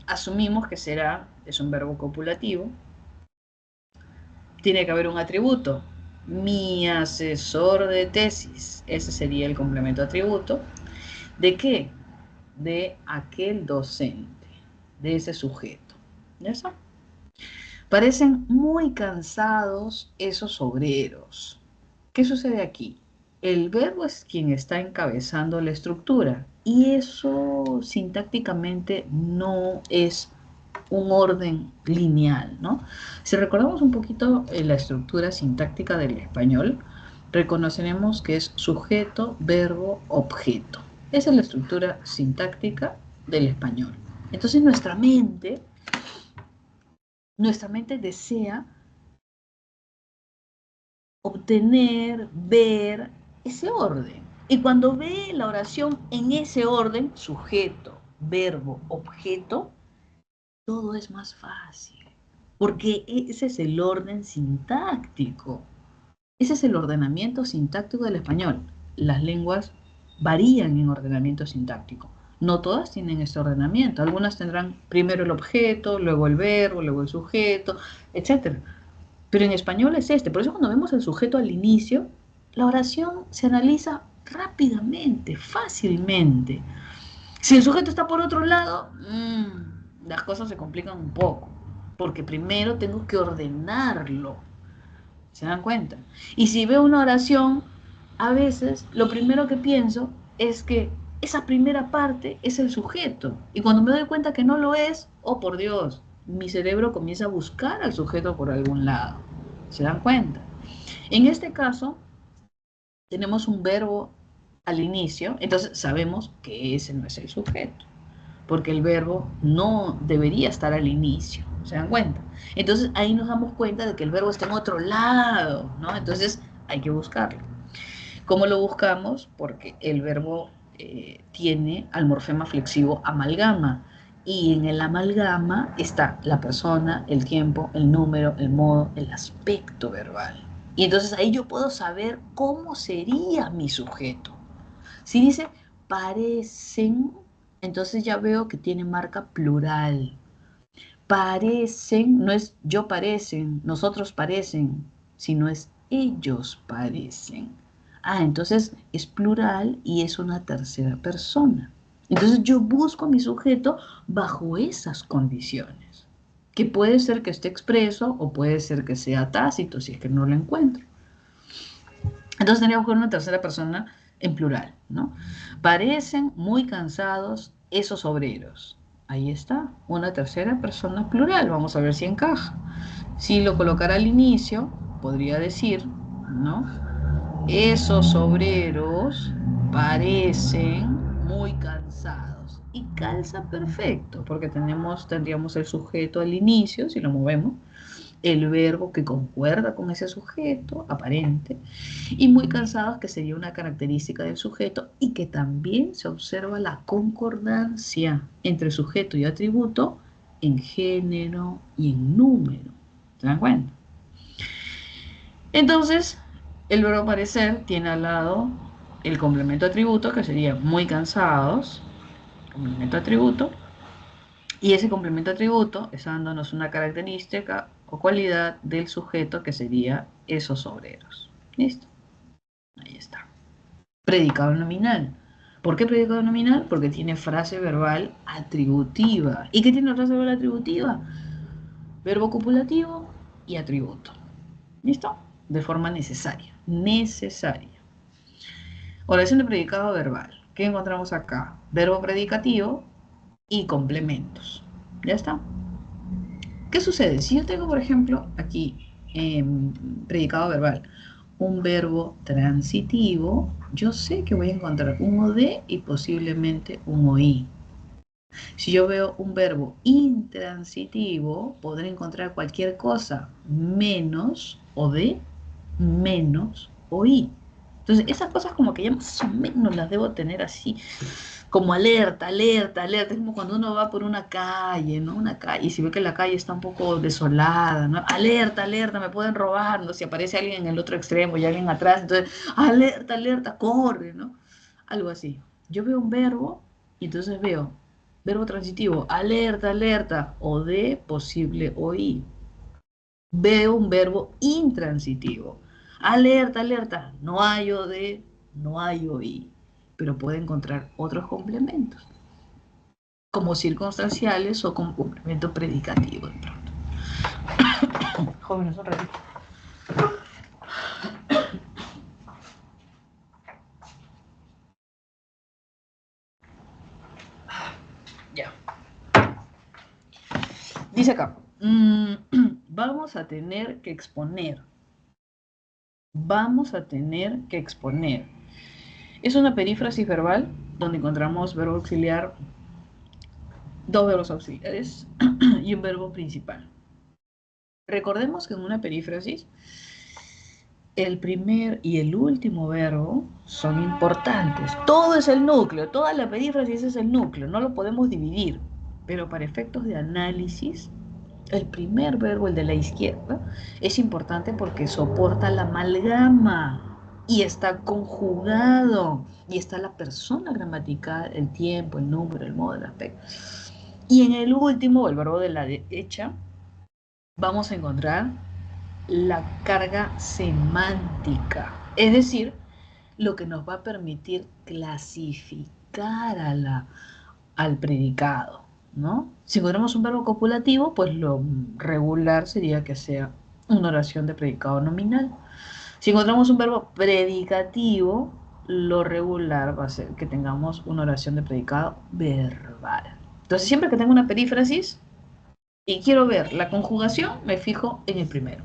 Asumimos que será, es un verbo copulativo. Tiene que haber un atributo. Mi asesor de tesis. Ese sería el complemento atributo. ¿De qué? De aquel docente, de ese sujeto. ¿Ya está? Parecen muy cansados esos obreros. ¿Qué sucede aquí? El verbo es quien está encabezando la estructura y eso sintácticamente no es un orden lineal, ¿no? Si recordamos un poquito la estructura sintáctica del español, reconoceremos que es sujeto, verbo, objeto. Esa es la estructura sintáctica del español. Entonces nuestra mente desea obtener, ver ese orden. Y cuando ve la oración en ese orden, sujeto, verbo, objeto, todo es más fácil. Porque ese es el orden sintáctico. Ese es el ordenamiento sintáctico del español. Las lenguas varían en ordenamiento sintáctico. No todas tienen ese ordenamiento. Algunas tendrán primero el objeto, luego el verbo, luego el sujeto, etc. Pero en español es este. Por eso cuando vemos el sujeto al inicio, la oración se analiza rápidamente, fácilmente. Si el sujeto está por otro lado, las cosas se complican un poco. Porque primero tengo que ordenarlo. ¿Se dan cuenta? Y si veo una oración, a veces lo primero que pienso es que esa primera parte es el sujeto. Y cuando me doy cuenta que no lo es, oh por Dios, mi cerebro comienza a buscar al sujeto por algún lado. ¿Se dan cuenta? En este caso, tenemos un verbo al inicio, entonces sabemos que ese no es el sujeto, porque el verbo no debería estar al inicio. ¿Se dan cuenta? Entonces ahí nos damos cuenta de que el verbo está en otro lado, ¿no? Entonces hay que buscarlo. ¿Cómo lo buscamos? Porque el verbo tiene al morfema flexivo amalgama. Y en el amalgama está la persona, el tiempo, el número, el modo, el aspecto verbal. Y entonces ahí yo puedo saber cómo sería mi sujeto. Si dice parecen, entonces ya veo que tiene marca plural. Parecen, no es yo parecen, nosotros parecen, sino es ellos parecen. Ah, entonces es plural y es una tercera persona. Entonces yo busco a mi sujeto bajo esas condiciones, que puede ser que esté expreso o puede ser que sea tácito si es que no lo encuentro. Entonces tendría que buscar una tercera persona en plural, ¿no? Parecen muy cansados esos obreros. Ahí está, una tercera persona plural. Vamos a ver si encaja. Si lo colocara al inicio, podría decir, ¿no? Esos obreros parecen muy cansados. Y calza perfecto, porque tendríamos el sujeto al inicio, si lo movemos, el verbo que concuerda con ese sujeto aparente, y muy cansados, que sería una característica del sujeto, y que también se observa la concordancia entre sujeto y atributo en género y en número. ¿Se dan cuenta? Entonces, el verbo parecer tiene al lado el complemento atributo, que sería muy cansados, complemento atributo, y ese complemento atributo está dándonos una característica o cualidad del sujeto, que sería esos obreros. ¿Listo? Ahí está. Predicado nominal. ¿Por qué predicado nominal? Porque tiene frase verbal atributiva. ¿Y qué tiene frase verbal atributiva? Verbo copulativo y atributo. ¿Listo? De forma necesaria. Necesaria. Oración de predicado verbal. ¿Qué encontramos acá? Verbo predicativo y complementos. ¿Ya está? ¿Qué sucede? Si yo tengo, por ejemplo, aquí predicado verbal, un verbo transitivo, yo sé que voy a encontrar un OD y posiblemente un OI. Si yo veo un verbo intransitivo, podré encontrar cualquier cosa menos OD, menos OI. Entonces, esas cosas como que ya más o menos las debo tener así, como alerta, alerta, alerta. Es como cuando uno va por una calle, ¿no? Una calle, y si ve que la calle está un poco desolada, ¿no? Alerta, alerta, me pueden robar, ¿no? Si aparece alguien en el otro extremo y alguien atrás, entonces, alerta, alerta, corre, ¿no? Algo así. Yo veo un verbo y entonces veo verbo transitivo, alerta, alerta, o de posible oí. Veo un verbo intransitivo. Alerta, alerta, no hay o de, no hay oí, pero puede encontrar otros complementos, como circunstanciales o con complemento predicativo de pronto. Jóvenes, un ratito. Ya. Dice acá, vamos a tener que exponer. Vamos a tener que exponer. Es una perífrasis verbal donde encontramos verbo auxiliar, dos verbos auxiliares y un verbo principal. Recordemos que en una perífrasis el primer y el último verbo son importantes. Todo es el núcleo, toda la perífrasis es el núcleo, no lo podemos dividir. Pero para efectos de análisis, el primer verbo, el de la izquierda, es importante porque soporta la amalgama y está conjugado y está la persona gramatical, el tiempo, el número, el modo, el aspecto. Y en el último, el verbo de la derecha, vamos a encontrar la carga semántica, es decir, lo que nos va a permitir clasificar al predicado, ¿no? Si encontramos un verbo copulativo, pues lo regular sería que sea una oración de predicado nominal. Si encontramos un verbo predicativo, lo regular va a ser que tengamos una oración de predicado verbal. Entonces, siempre que tengo una perífrasis y quiero ver la conjugación, me fijo en el primero.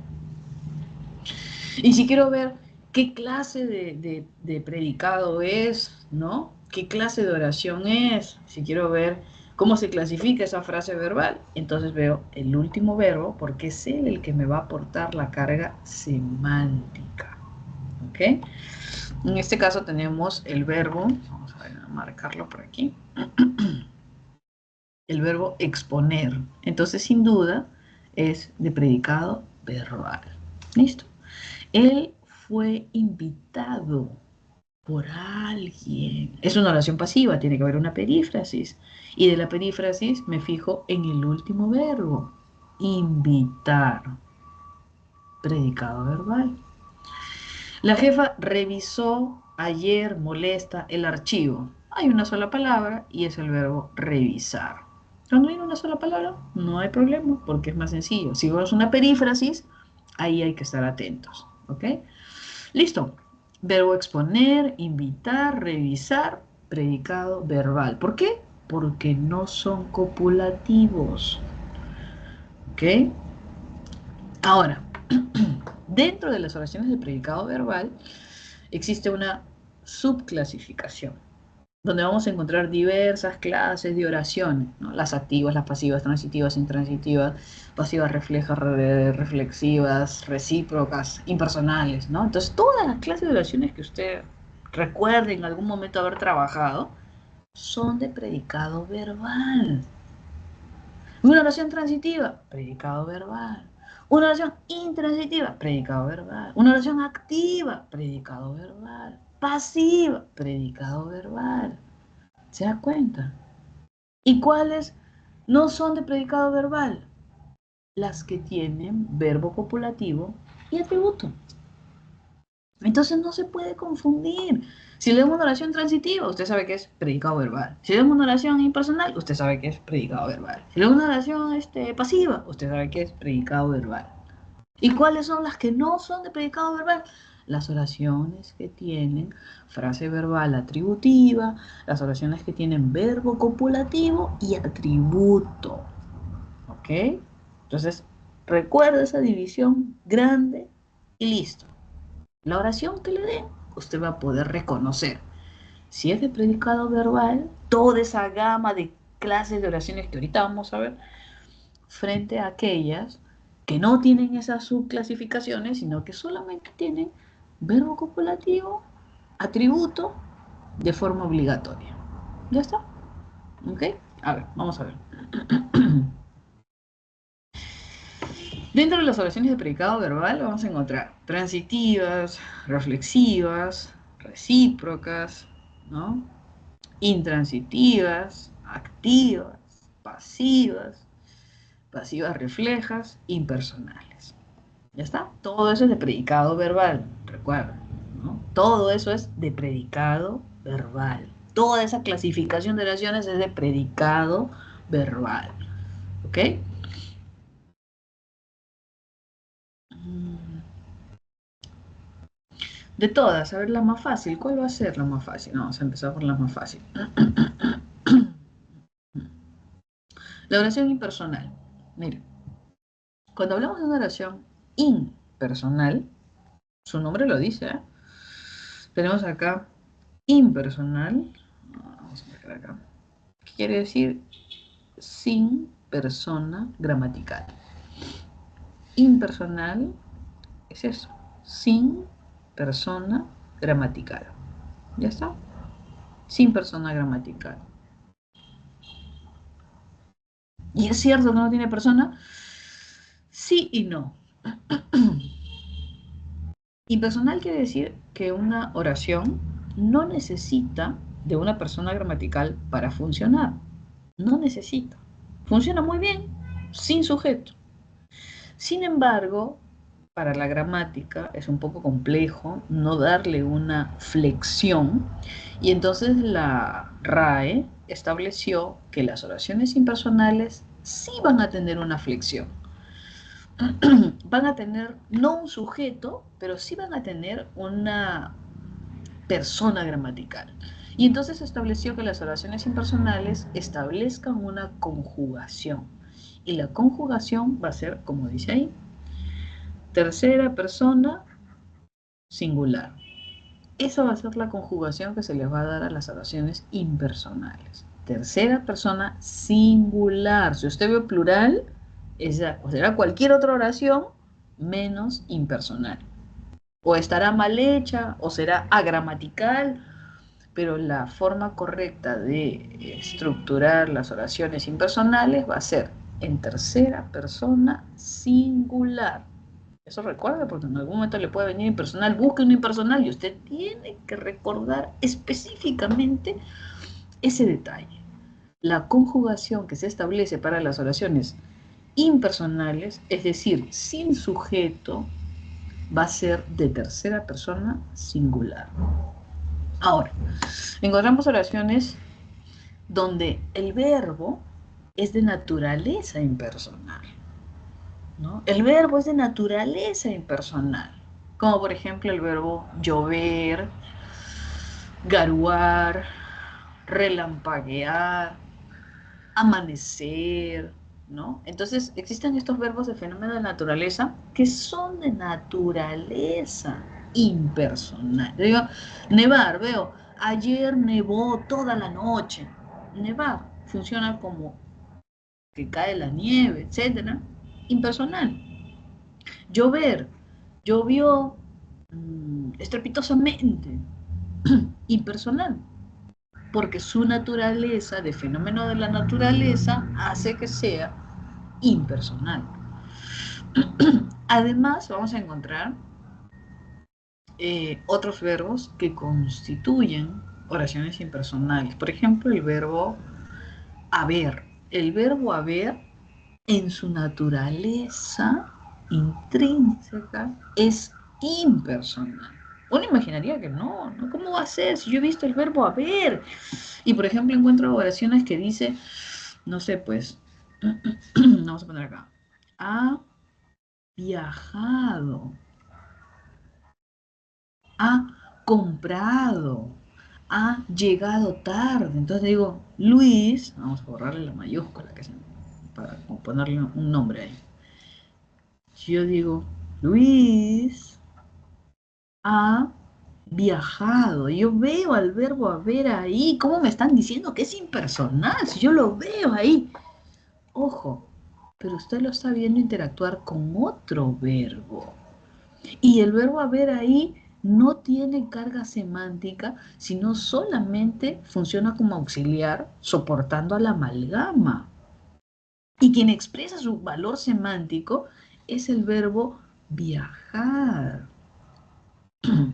Y si quiero ver qué clase de predicado es, ¿no? ¿Qué clase de oración es? Si quiero ver cómo se clasifica esa frase verbal, entonces veo el último verbo porque es él el que me va a aportar la carga semántica. ¿Ok? En este caso tenemos el verbo, vamos a marcarlo por aquí, el verbo exponer. Entonces, sin duda, es de predicado verbal. ¿Listo? Él fue invitado por alguien. Es una oración pasiva, tiene que haber una perífrasis. Y de la perífrasis me fijo en el último verbo, invitar, predicado verbal. La jefa revisó ayer, molesta, el archivo. Hay una sola palabra y es el verbo revisar. Cuando hay una sola palabra, no hay problema, porque es más sencillo. Si vemos una perífrasis, ahí hay que estar atentos. ¿Ok? Listo. Verbo exponer, invitar, revisar, predicado verbal. ¿Por qué? Porque no son copulativos. ¿Ok? Ahora, dentro de las oraciones de predicado verbal existe una subclasificación. donde vamos a encontrar diversas clases de oraciones, ¿no? Las activas, las pasivas, transitivas, intransitivas, pasivas reflexivas, recíprocas, impersonales, ¿no? Entonces, todas las clases de oraciones que usted recuerde en algún momento haber trabajado son de predicado verbal. Una oración transitiva, predicado verbal. Una oración intransitiva, predicado verbal. Una oración activa, predicado verbal. Pasiva, predicado verbal. ¿Se da cuenta? ¿Y cuáles no son de predicado verbal? Las que tienen verbo copulativo y atributo. Entonces no se puede confundir. Si leemos una oración transitiva, usted sabe que es predicado verbal. Si leemos una oración impersonal, usted sabe que es predicado verbal. Si leemos una oración pasiva, usted sabe que es predicado verbal. ¿Y cuáles son las que no son de predicado verbal? Las oraciones que tienen frase verbal atributiva, las oraciones que tienen verbo copulativo y atributo. ¿Ok? Entonces, recuerda esa división grande y listo. La oración que le den, usted va a poder reconocer si es de predicado verbal, toda esa gama de clases de oraciones que ahorita vamos a ver, frente a aquellas que no tienen esas subclasificaciones, sino que solamente tienen verbo copulativo, atributo, de forma obligatoria. ¿Ya está? ¿Ok? A ver, vamos a ver. Dentro de las oraciones de predicado verbal vamos a encontrar transitivas, reflexivas, recíprocas, ¿no? Intransitivas, activas, pasivas, pasivas reflejas, impersonales. ¿Ya está? Todo eso es de predicado verbal, recuerda, ¿no? Todo eso es de predicado verbal. Toda esa clasificación de oraciones es de predicado verbal. ¿Ok? De todas, a ver la más fácil. ¿Cuál va a ser la más fácil? No, vamos a empezar por la más fácil. La oración impersonal. Mire, cuando hablamos de una oración impersonal, su nombre lo dice, ¿eh? Tenemos acá impersonal. Vamos a marcar acá. ¿Qué quiere decir? Sin persona gramatical. Impersonal es eso, sin persona gramatical. ¿Ya está? Sin persona gramatical. ¿Y es cierto que no tiene persona? Sí y no. Impersonal quiere decir que una oración no necesita de una persona gramatical para funcionar. No necesita. Funciona muy bien sin sujeto. Sin embargo, para la gramática es un poco complejo no darle una flexión y entonces la RAE estableció que las oraciones impersonales sí van a tener una flexión. Van a tener no un sujeto, pero sí van a tener una persona gramatical. Y entonces se estableció que las oraciones impersonales establezcan una conjugación. Y la conjugación va a ser, como dice ahí, tercera persona singular. Esa va a ser la conjugación que se les va a dar a las oraciones impersonales. Tercera persona singular. Si usted ve plural, será cualquier otra oración menos impersonal. O estará mal hecha, o será agramatical, pero la forma correcta de estructurar las oraciones impersonales va a ser en tercera persona singular. Eso recuerda, porque en algún momento le puede venir impersonal, busque un impersonal y usted tiene que recordar específicamente ese detalle. La conjugación que se establece para las oraciones impersonales, es decir, sin sujeto, va a ser de tercera persona singular. Ahora, encontramos oraciones donde el verbo es de naturaleza impersonal, ¿no? El verbo es de naturaleza impersonal, como por ejemplo el verbo llover, garuar, relampaguear, amanecer, ¿no? Entonces existen estos verbos de fenómeno de naturaleza que son de naturaleza impersonal. Yo digo, nevar, veo, ayer nevó toda la noche. Nevar funciona como que cae la nieve, etcétera. Impersonal. Llover, llovió estrepitosamente. Impersonal. Porque su naturaleza, de fenómeno de la naturaleza, hace que sea impersonal. Además, vamos a encontrar otros verbos que constituyen oraciones impersonales. Por ejemplo, el verbo haber. El verbo haber, en su naturaleza intrínseca, es impersonal. Uno imaginaría que no, ¿no? ¿Cómo va a ser? Si yo he visto el verbo haber. Y por ejemplo, encuentro oraciones que dice, no sé, pues, vamos a poner acá, ha viajado, ha comprado, ha llegado tarde. Entonces digo, Luis, vamos a borrarle la mayúscula para ponerle un nombre ahí. Si yo digo, Luis ha viajado, yo veo al verbo haber ahí, ¿cómo me están diciendo que es impersonal? Si yo lo veo ahí. Ojo, pero usted lo está viendo interactuar con otro verbo. Y el verbo haber ahí no tiene carga semántica, sino solamente funciona como auxiliar, soportando a la amalgama. Y quien expresa su valor semántico es el verbo viajar.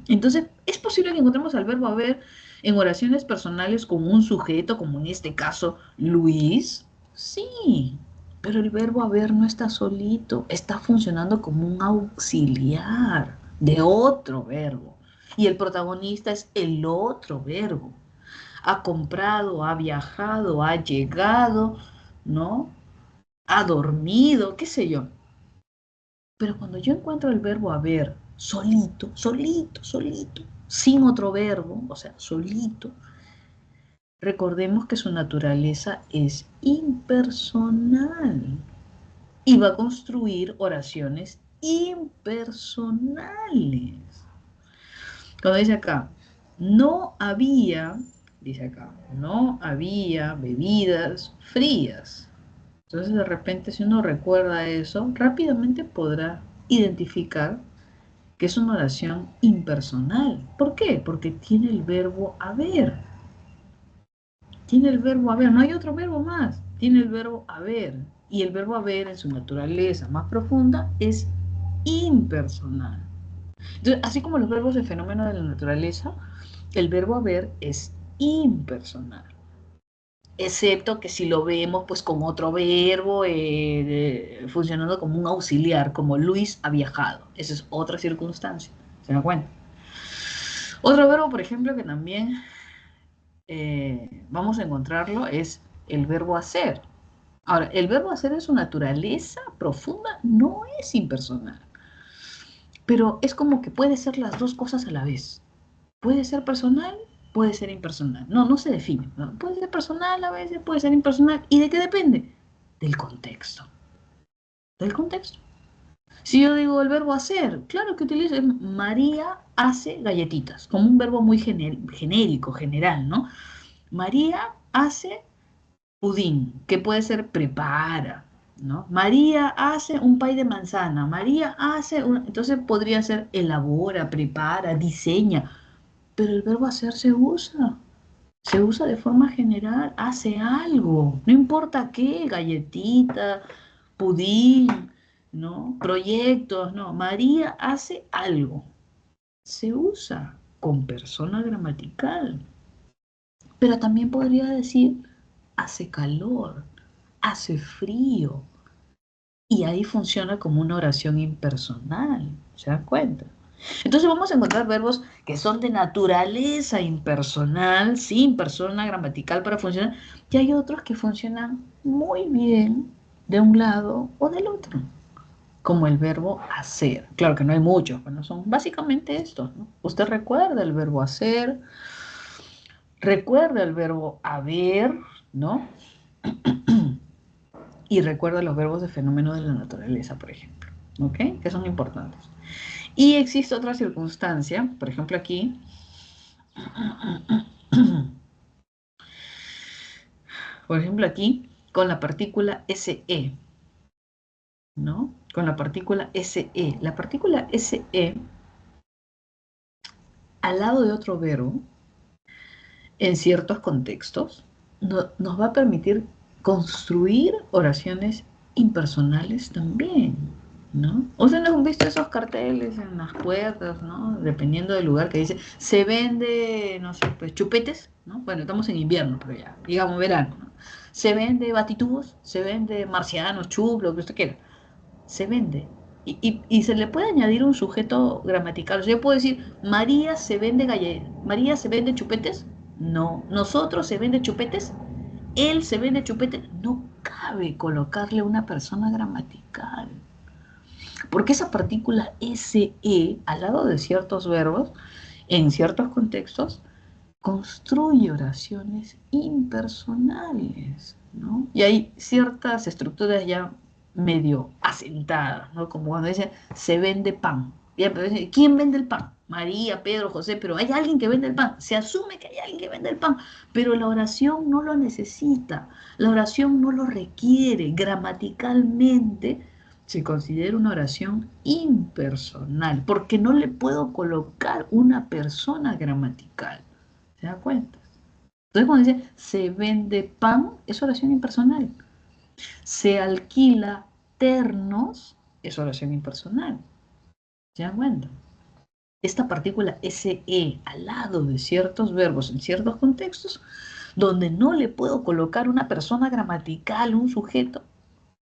Entonces, ¿es posible que encontremos al verbo haber en oraciones personales con un sujeto, como en este caso Luis? Sí, pero el verbo haber no está solito, está funcionando como un auxiliar de otro verbo. Y el protagonista es el otro verbo. Ha comprado, ha viajado, ha llegado, ¿no? Ha dormido, qué sé yo. Pero cuando yo encuentro el verbo haber solito, solito, solito, sin otro verbo, o sea, solito, recordemos que su naturaleza es impersonal y va a construir oraciones impersonales. Cuando dice acá, no había, dice acá, no había bebidas frías. Entonces de repente si uno recuerda eso, rápidamente podrá identificar que es una oración impersonal. ¿Por qué? Porque tiene el verbo haber. Tiene el verbo haber, no hay otro verbo más. Tiene el verbo haber. Y el verbo haber en su naturaleza más profunda es impersonal. Entonces, así como los verbos de fenómeno de la naturaleza, el verbo haber es impersonal. Excepto que si lo vemos pues con otro verbo funcionando como un auxiliar, como Luis ha viajado. Esa es otra circunstancia, ¿se dan cuenta? Otro verbo, por ejemplo, que también vamos a encontrarlo es el verbo hacer. Ahora, el verbo hacer en su naturaleza profunda no es impersonal, pero es como que puede ser las dos cosas a la vez. Puede ser personal, puede ser impersonal. No, no se define, ¿no? Puede ser personal a veces, puede ser impersonal. ¿Y de qué depende? Del contexto. Del contexto. Si yo digo el verbo hacer, claro que utilizo María hace galletitas, como un verbo muy genérico, general, ¿no? María hace pudín, que puede ser prepara, ¿no? María hace un pay de manzana, María hace entonces podría ser elabora, prepara, diseña, pero el verbo hacer se usa de forma general, hace algo, no importa qué, galletita, pudín, ¿no? Proyectos, no, María hace algo, se usa con persona gramatical, pero también podría decir hace calor, hace frío, y ahí funciona como una oración impersonal, ¿se dan cuenta? Entonces vamos a encontrar verbos que son de naturaleza impersonal, sin persona gramatical para funcionar, y hay otros que funcionan muy bien de un lado o del otro, como el verbo hacer. Claro que no hay muchos, pero son básicamente estos, ¿no? Usted recuerda el verbo hacer, recuerda el verbo haber, ¿no? Y recuerda los verbos de fenómeno de la naturaleza, por ejemplo, ¿ok? Que son importantes. Y existe otra circunstancia, por ejemplo aquí, Por ejemplo, aquí con la partícula SE, ¿no? Con la partícula SE. La partícula SE, al lado de otro verbo, en ciertos contextos, nos va a permitir construir oraciones impersonales también, ¿no? O sea, ¿no han visto esos carteles en las puertas, ¿no? Dependiendo del lugar que dice, se vende, no sé, pues chupetes, ¿no? Bueno, estamos en invierno, pero ya, digamos verano, ¿no? Se vende batitubos, se vende marcianos, chup, lo que usted quiera. Se vende. Y se le puede añadir un sujeto gramatical. O sea, yo puedo decir, María se vende galletas, María se vende chupetes. No. Nosotros se vende chupetes. Él se vende chupetes. No cabe colocarle una persona gramatical. Porque esa partícula SE, al lado de ciertos verbos, en ciertos contextos, construye oraciones impersonales, ¿no? Y hay ciertas estructuras ya medio asentadas, ¿no? Como cuando dicen, se vende pan. Ya, pero ¿quién vende el pan? María, Pedro, José, pero hay alguien que vende el pan. Se asume que hay alguien que vende el pan, pero la oración no lo necesita, la oración no lo requiere. Gramaticalmente se considera una oración impersonal, porque no le puedo colocar una persona gramatical. ¿Se da cuenta? Entonces cuando dice se vende pan, es oración impersonal. Se alquila ternos, es oración impersonal. ¿Se dan cuenta? Esta partícula SE al lado de ciertos verbos en ciertos contextos, donde no le puedo colocar una persona gramatical, un sujeto,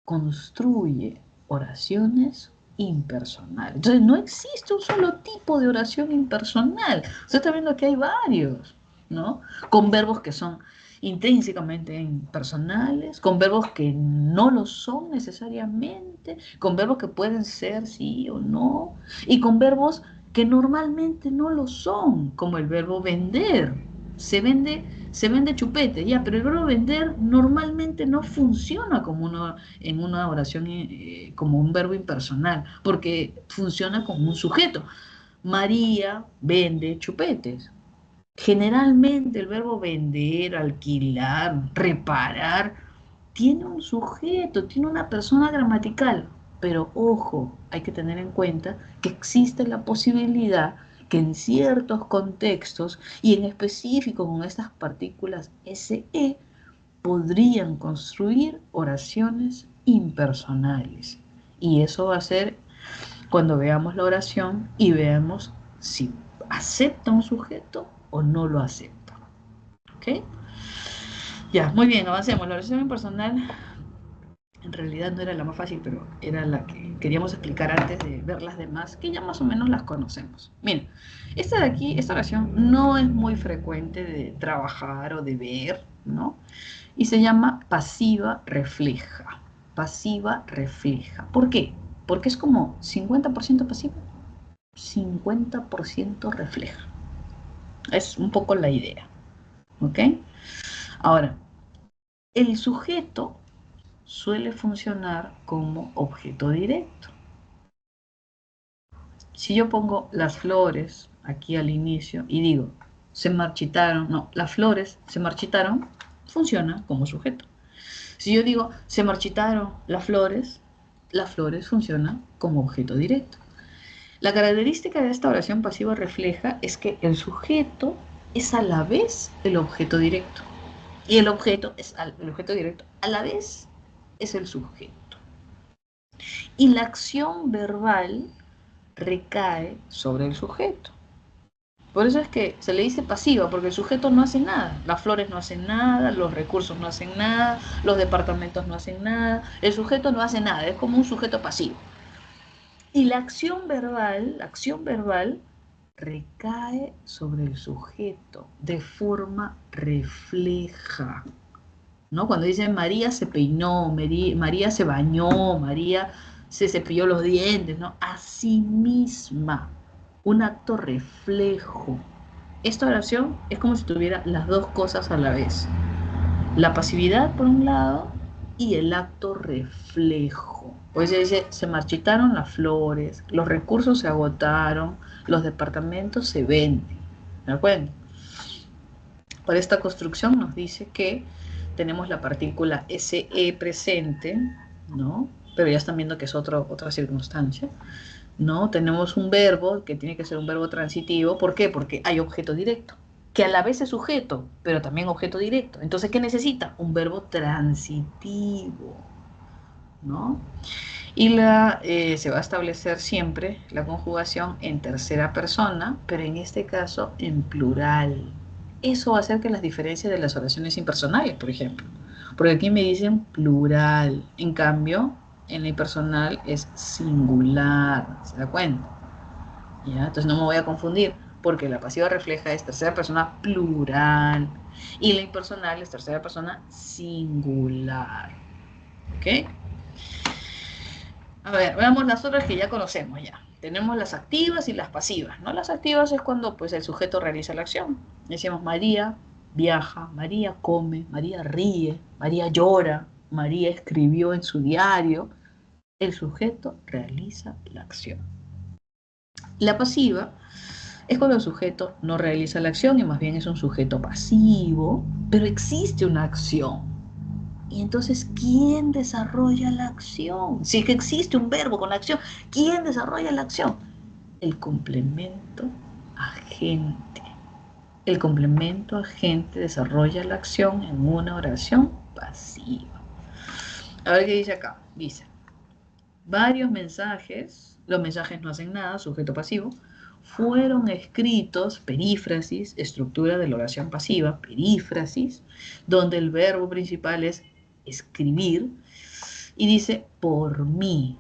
construye oraciones impersonales. Entonces no existe un solo tipo de oración impersonal. Usted está viendo que hay varios, ¿no? Con verbos que son intrínsecamente impersonales, con verbos que no lo son necesariamente, con verbos que pueden ser sí o no, y con verbos que normalmente no lo son, como el verbo vender. Se vende chupete, ya, pero el verbo vender normalmente no funciona como en una oración como un verbo impersonal, porque funciona como un sujeto. María vende chupetes. Generalmente el verbo vender, alquilar, reparar, tiene un sujeto, tiene una persona gramatical. Pero ojo, hay que tener en cuenta que existe la posibilidad que en ciertos contextos, y en específico con estas partículas SE, podrían construir oraciones impersonales. Y eso va a ser cuando veamos la oración y veamos si acepta un sujeto o no lo acepta. ¿Ok? Ya, muy bien, avancemos. La oración impersonal en realidad no era la más fácil, pero era la que queríamos explicar antes de ver las demás, que ya más o menos las conocemos. Miren, esta de aquí, esta oración no es muy frecuente de trabajar o de ver, ¿no? Y se llama pasiva refleja. Pasiva refleja. ¿Por qué? Porque es como 50% pasiva, 50% refleja. Es un poco la idea. ¿Ok? Ahora, el sujeto suele funcionar como objeto directo. Si yo pongo las flores aquí al inicio y digo, se marchitaron, no, las flores se marchitaron, funciona como sujeto. Si yo digo, se marchitaron las flores funcionan como objeto directo. La característica de esta oración pasiva refleja es que el sujeto es a la vez el objeto directo. Y el objeto es el objeto directo, a la vez es el sujeto. Y la acción verbal recae sobre el sujeto. Por eso es que se le dice pasiva, porque el sujeto no hace nada. Las flores no hacen nada, los recursos no hacen nada, los departamentos no hacen nada. El sujeto no hace nada, es como un sujeto pasivo. Y la acción verbal recae sobre el sujeto de forma refleja. ¿No? Cuando dicen María se peinó, María se bañó, María se cepilló los dientes, ¿no? A sí misma, un acto reflejo. Esta oración es como si tuviera las dos cosas a la vez. La pasividad por un lado y el acto reflejo. Pues se dice, se marchitaron las flores, los recursos se agotaron, los departamentos se venden. ¿De acuerdo? Para esta construcción nos dice que tenemos la partícula SE presente, ¿no? Pero ya están viendo que es otra circunstancia, ¿no? Tenemos un verbo que tiene que ser un verbo transitivo. ¿Por qué? Porque hay objeto directo, que a la vez es sujeto, pero también objeto directo. Entonces, ¿qué necesita? Un verbo transitivo, ¿no? Y se va a establecer siempre la conjugación en tercera persona, pero en este caso en plural. Eso va a hacer que las diferencias de las oraciones impersonales, por ejemplo. Porque aquí me dicen plural. En cambio, en la impersonal es singular. ¿Se da cuenta? ¿Ya? Entonces no me voy a confundir, porque la pasiva refleja es tercera persona plural y la impersonal es tercera persona singular. ¿Ok? A ver, veamos las otras que ya conocemos ya. Tenemos las activas y las pasivas, ¿no? Las activas es cuando pues el sujeto realiza la acción. Decimos María viaja, María come, María ríe, María llora, María escribió en su diario. El sujeto realiza la acción. La pasiva es cuando el sujeto no realiza la acción y más bien es un sujeto pasivo, pero existe una acción. Y entonces, ¿quién desarrolla la acción? Si es que existe un verbo con la acción, ¿quién desarrolla la acción? El complemento agente. El complemento agente desarrolla la acción en una oración pasiva. A ver qué dice acá. Dice, varios mensajes, los mensajes no hacen nada, sujeto pasivo, fueron escritos, perífrasis, estructura de la oración pasiva, perífrasis, donde el verbo principal es escribir, y dice por mí,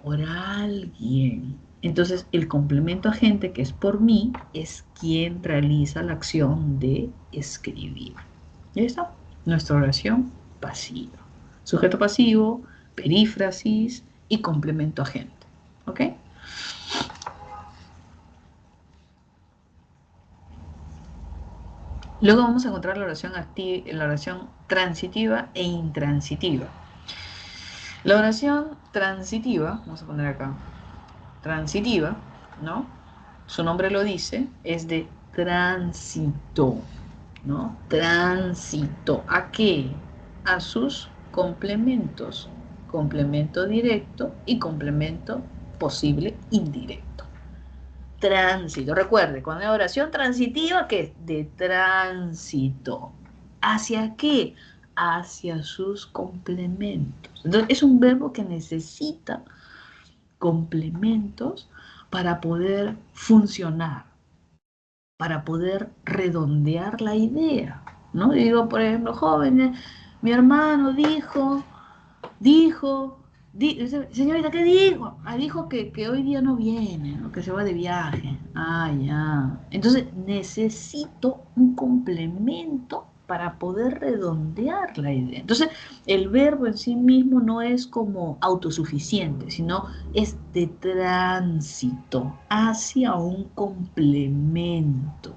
por alguien. Entonces, el complemento agente, que es por mí, es quien realiza la acción de escribir. ¿Ya está? Nuestra oración pasiva. Sujeto pasivo, perífrasis y complemento agente. ¿Ok? Luego vamos a encontrar la oración la oración transitiva e intransitiva. La oración transitiva, vamos a poner acá, transitiva, ¿no? Su nombre lo dice, es de tránsito, ¿no? Tránsito. ¿A qué? A sus complementos. Complemento directo y complemento posible indirecto. Tránsito. Recuerde, cuando hay oración transitiva, ¿qué es? De tránsito. ¿Hacia qué? Hacia sus complementos. Entonces, es un verbo que necesita complementos para poder funcionar, para poder redondear la idea, ¿no? Digo, por ejemplo, jóvenes, mi hermano dijo, señorita, ¿qué dijo? Ah, dijo que hoy día no viene, ¿no? Que se va de viaje. Ah, ya. Entonces necesito un complemento para poder redondear la idea. Entonces, el verbo en sí mismo no es como autosuficiente, sino es de tránsito hacia un complemento,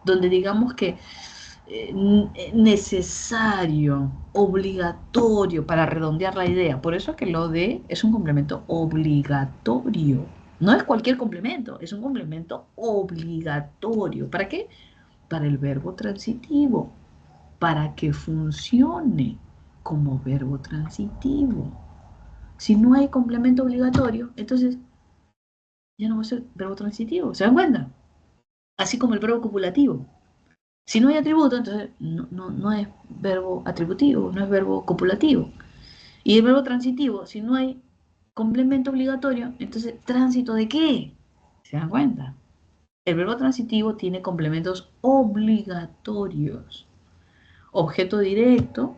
donde digamos que necesario, obligatorio para redondear la idea. Por eso es que lo de es un complemento obligatorio. No es cualquier complemento, es un complemento obligatorio. ¿Para qué? Para el verbo transitivo, para que funcione como verbo transitivo. Si no hay complemento obligatorio, entonces ya no va a ser verbo transitivo. ¿Se dan cuenta? Así como el verbo copulativo. Si no hay atributo, entonces no es verbo atributivo, no es verbo copulativo. Y el verbo transitivo, si no hay complemento obligatorio, entonces, ¿tránsito de qué? ¿Se dan cuenta? El verbo transitivo tiene complementos obligatorios, objeto directo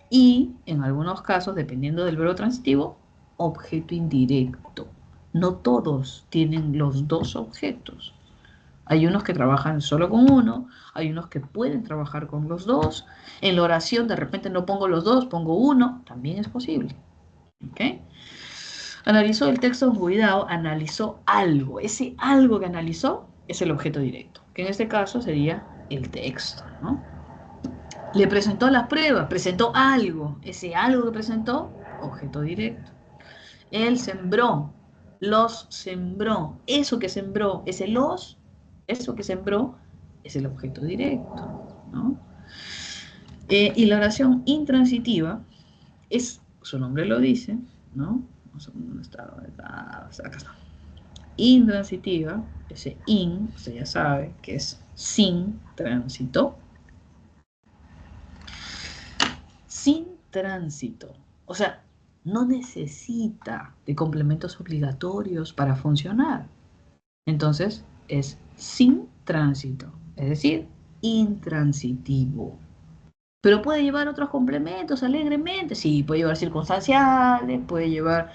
y, en algunos casos, dependiendo del verbo transitivo, objeto indirecto. No todos tienen los dos objetos. Hay unos que trabajan solo con uno, hay unos que pueden trabajar con los dos. En la oración de repente no pongo los dos, pongo uno, también es posible. ¿Okay? Analizó el texto con cuidado, analizó algo. Ese algo que analizó es el objeto directo, que en este caso sería el texto, ¿no? Le presentó las pruebas, presentó algo. Ese algo que presentó, objeto directo. Él sembró, los sembró. Eso que sembró, ese los, eso que sembró es el objeto directo, ¿no? Y la oración intransitiva es, su nombre lo dice, ¿no? Vamos a ver dónde está, acá está. Intransitiva, ese in, usted ya sabe que es sin tránsito. Sin tránsito. O sea, no necesita de complementos obligatorios para funcionar. Entonces, es sin tránsito, es decir, intransitivo. Pero puede llevar otros complementos alegremente. Sí, puede llevar circunstanciales, puede llevar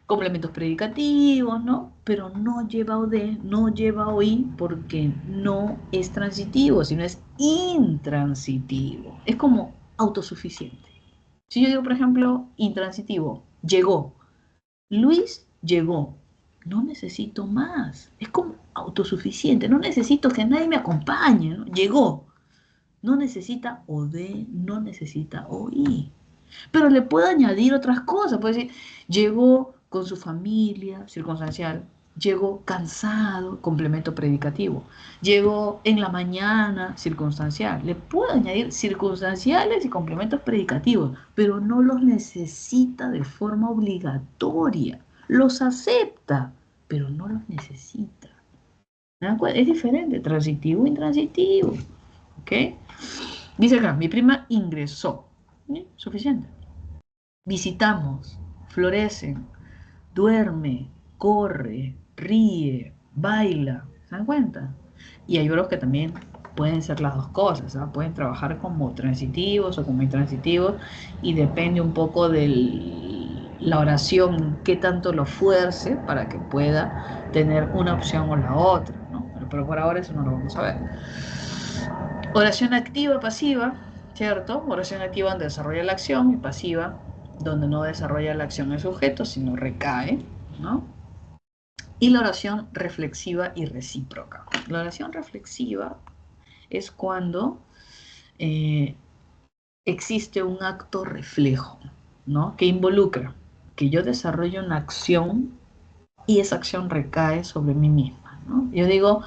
complementos predicativos, ¿no? Pero no lleva OD, no lleva OI porque no es transitivo, sino es intransitivo. Es como autosuficiente. Si yo digo, por ejemplo, intransitivo, llegó. Luis llegó. No necesito más. Es como autosuficiente. No necesito que nadie me acompañe, ¿no? Llegó. No necesita OD, no necesita OI. Pero le puedo añadir otras cosas. Puede decir, llegó con su familia, circunstancial. Llegó cansado, complemento predicativo. Llegó en la mañana, circunstancial. Le puedo añadir circunstanciales y complementos predicativos, pero no los necesita de forma obligatoria. Los acepta, pero no los necesita. Es diferente, transitivo e intransitivo. ¿Ok? Dice acá, mi prima ingresó. Suficiente. Visitamos, florecen, duerme, corre, ríe, baila. ¿Se dan cuenta? Y hay otros que también pueden ser las dos cosas, ¿sabes? Pueden trabajar como transitivos o como intransitivos y depende un poco de la oración, qué tanto lo fuerce para que pueda tener una opción o la otra, ¿no? Pero por ahora eso no lo vamos a ver. Oración activa, pasiva, ¿cierto? Oración activa donde desarrolla la acción y pasiva donde no desarrolla la acción el sujeto, sino recae, ¿no? Y la oración reflexiva y recíproca. La oración reflexiva es cuando existe un acto reflejo, ¿no? Que involucra que yo desarrollo una acción y esa acción recae sobre mí misma, ¿no? Yo digo,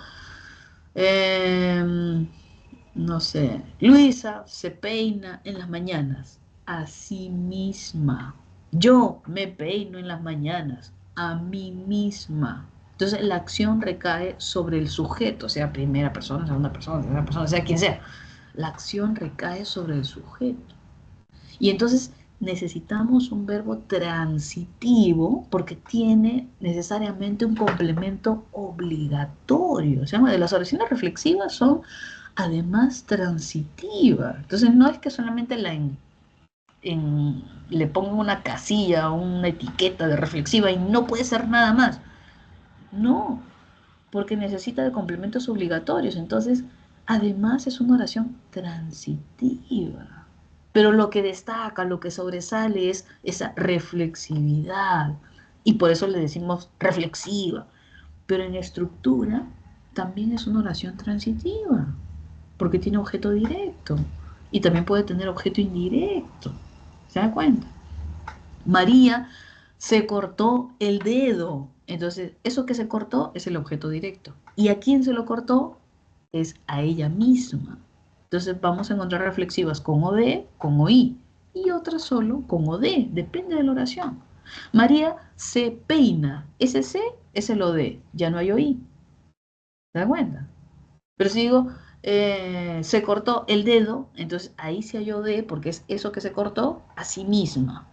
no sé, Luisa se peina en las mañanas a sí misma. Yo me peino en las mañanas a mí misma. Entonces la acción recae sobre el sujeto, sea primera persona, segunda persona, tercera persona, sea quien sea. La acción recae sobre el sujeto. Y entonces necesitamos un verbo transitivo porque tiene necesariamente un complemento obligatorio. O sea, de las oraciones reflexivas son además transitivas. Entonces no es que solamente le pongo una casilla, una etiqueta de reflexiva y no puede ser nada más. No, porque necesita de complementos obligatorios. Entonces, además es una oración transitiva. Pero lo que destaca, lo que sobresale es esa reflexividad. Y por eso le decimos reflexiva. Pero en estructura también es una oración transitiva, porque tiene objeto directo. Y también puede tener objeto indirecto. ¿Se da cuenta? María se cortó el dedo. Entonces, eso que se cortó es el objeto directo. ¿Y a quién se lo cortó? Es a ella misma. Entonces vamos a encontrar reflexivas con OD, con OI, y otras solo con OD, depende de la oración. María se peina, ese C es el OD, ya no hay OI. ¿Se da cuenta? Pero si digo, se cortó el dedo, entonces ahí sí hay OD porque es eso que se cortó a sí misma.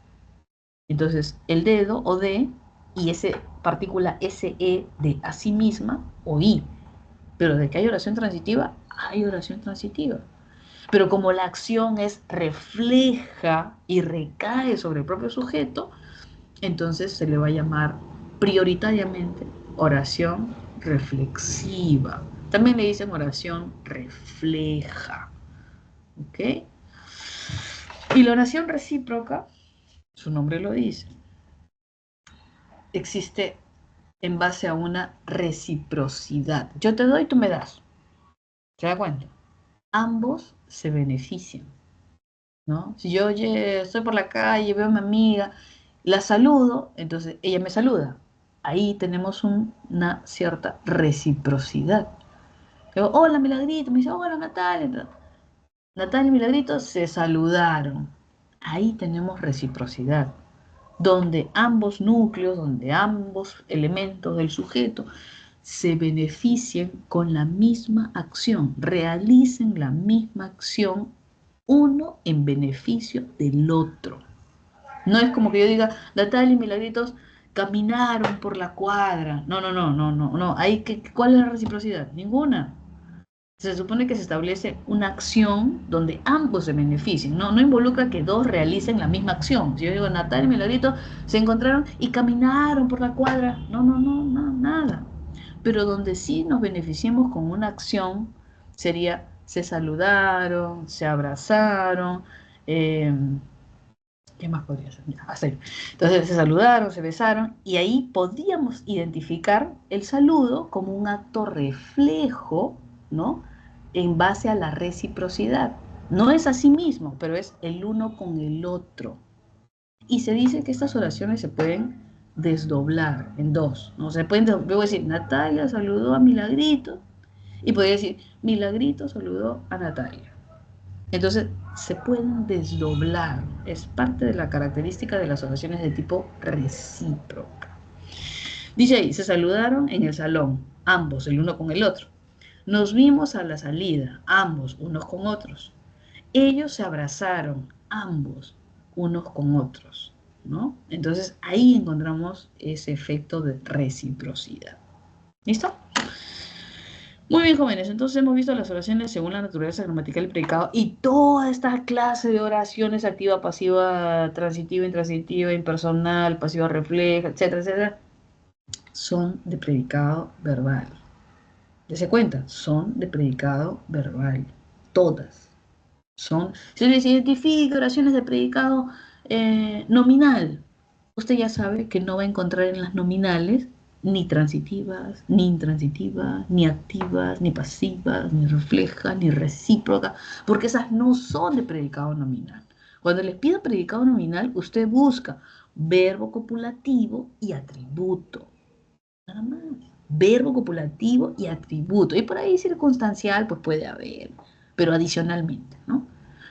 Entonces, el dedo o de y ese partícula SE de a sí misma o I. Pero de que hay oración transitiva, hay oración transitiva. Pero como la acción es refleja y recae sobre el propio sujeto, entonces se le va a llamar prioritariamente oración reflexiva. También le dicen oración refleja. ¿Ok? Y la oración recíproca, su nombre lo dice, existe en base a una reciprocidad. Yo te doy, tú me das. ¿Se da cuenta? Ambos se benefician, ¿no? Si yo oye, estoy por la calle, veo a mi amiga, la saludo, entonces ella me saluda. Ahí tenemos una cierta reciprocidad. Yo, hola, Milagrito, me dice, hola, Natalia. Natalia y Milagrito se saludaron. Ahí tenemos reciprocidad, donde ambos núcleos, donde ambos elementos del sujeto se beneficien con la misma acción, realicen la misma acción, uno en beneficio del otro. No es como que yo diga, Natalia y Milagritos caminaron por la cuadra. No, no, no, no, no, no. Ahí, ¿cuál es la reciprocidad? Ninguna. Se supone que se establece una acción donde ambos se beneficien, no involucra que dos realicen la misma acción. Si yo digo, Natalia y Milagrito se encontraron y caminaron por la cuadra, no, nada. Pero donde sí nos beneficiemos con una acción sería, se saludaron, se abrazaron, eh, ¿qué más podría ser? Ya, hasta ahí. Entonces se saludaron, se besaron y ahí podíamos identificar el saludo como un acto reflejo, ¿no? En base a la reciprocidad. No es a sí mismo, pero es el uno con el otro. Y se dice que estas oraciones se pueden desdoblar en dos, ¿no? Se pueden, luego decir, Natalia saludó a Milagrito, y podría decir, Milagrito saludó a Natalia. Entonces, se pueden desdoblar. Es parte de la característica de las oraciones de tipo recíproca. Dice ahí, se saludaron en el salón, ambos, el uno con el otro. Nos vimos a la salida, ambos, unos con otros. Ellos se abrazaron, ambos, unos con otros, ¿no? Entonces, ahí encontramos ese efecto de reciprocidad. ¿Listo? Muy bien, jóvenes, entonces hemos visto las oraciones según la naturaleza gramatical y predicado y toda esta clase de oraciones activa, pasiva, transitiva, intransitiva, impersonal, pasiva refleja, etcétera, etcétera, son de predicado verbal. Dese cuenta, son de predicado verbal. Todas son. Si les identifica oraciones de predicado nominal, usted ya sabe que no va a encontrar en las nominales ni transitivas, ni intransitivas, ni activas, ni pasivas, ni reflejas, ni recíprocas, porque esas no son de predicado nominal. Cuando les pido predicado nominal, usted busca verbo copulativo y atributo. Nada más. Verbo copulativo y atributo. Y por ahí circunstancial, pues puede haber, pero adicionalmente, ¿no?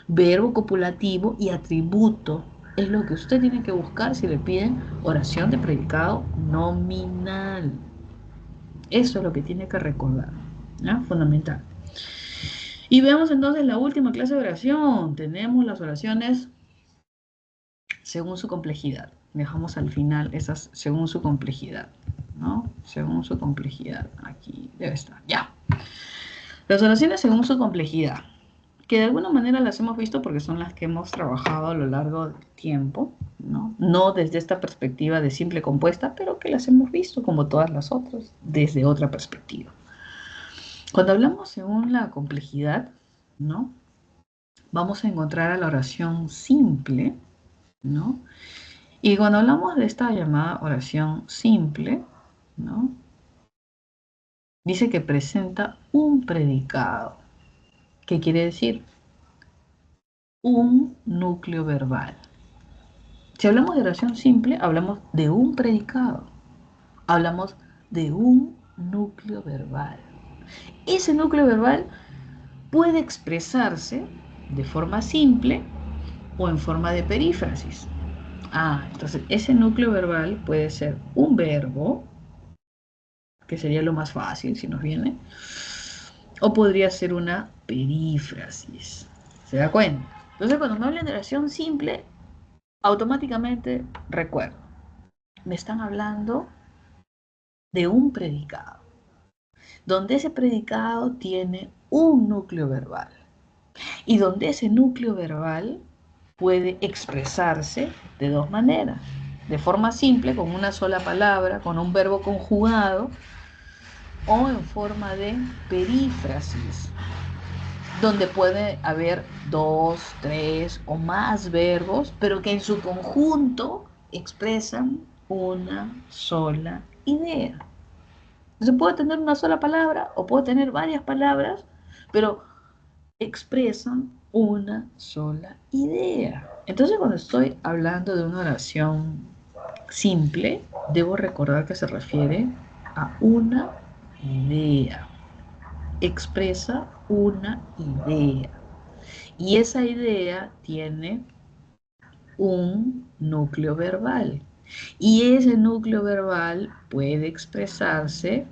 Verbo copulativo y atributo es lo que usted tiene que buscar si le piden oración de predicado nominal. Eso es lo que tiene que recordar, ¿no? Fundamental. Y veamos entonces la última clase de oración. Tenemos las oraciones según su complejidad. Dejamos al final esas según su complejidad, ¿no? Según su complejidad. Aquí debe estar, ya. Las oraciones según su complejidad, que de alguna manera las hemos visto porque son las que hemos trabajado a lo largo del tiempo, ¿no? No desde esta perspectiva de simple compuesta, pero que las hemos visto como todas las otras, desde otra perspectiva. Cuando hablamos según la complejidad, ¿no? Vamos a encontrar a la oración simple, ¿no? Y cuando hablamos de esta llamada oración simple, ¿no? Dice que presenta un predicado. ¿Qué quiere decir? Un núcleo verbal. Si hablamos de oración simple, hablamos de un predicado. Hablamos de un núcleo verbal. Ese núcleo verbal puede expresarse de forma simple o en forma de perífrasis. Entonces ese núcleo verbal puede ser un verbo, que sería lo más fácil si nos viene, o podría ser una perífrasis. ¿Se da cuenta? Entonces cuando me hablan de oración simple, automáticamente recuerdo, me están hablando de un predicado, donde ese predicado tiene un núcleo verbal y donde ese núcleo verbal puede expresarse de dos maneras, de forma simple, con una sola palabra, con un verbo conjugado, o en forma de perífrasis, donde puede haber dos, tres o más verbos, pero que en su conjunto expresan una sola idea. Entonces puedo tener una sola palabra o puedo tener varias palabras, pero expresan una sola idea. Entonces cuando estoy hablando de una oración simple, debo recordar que se refiere a una idea. Expresa una idea. Y esa idea tiene un núcleo verbal. Y ese núcleo verbal puede expresarse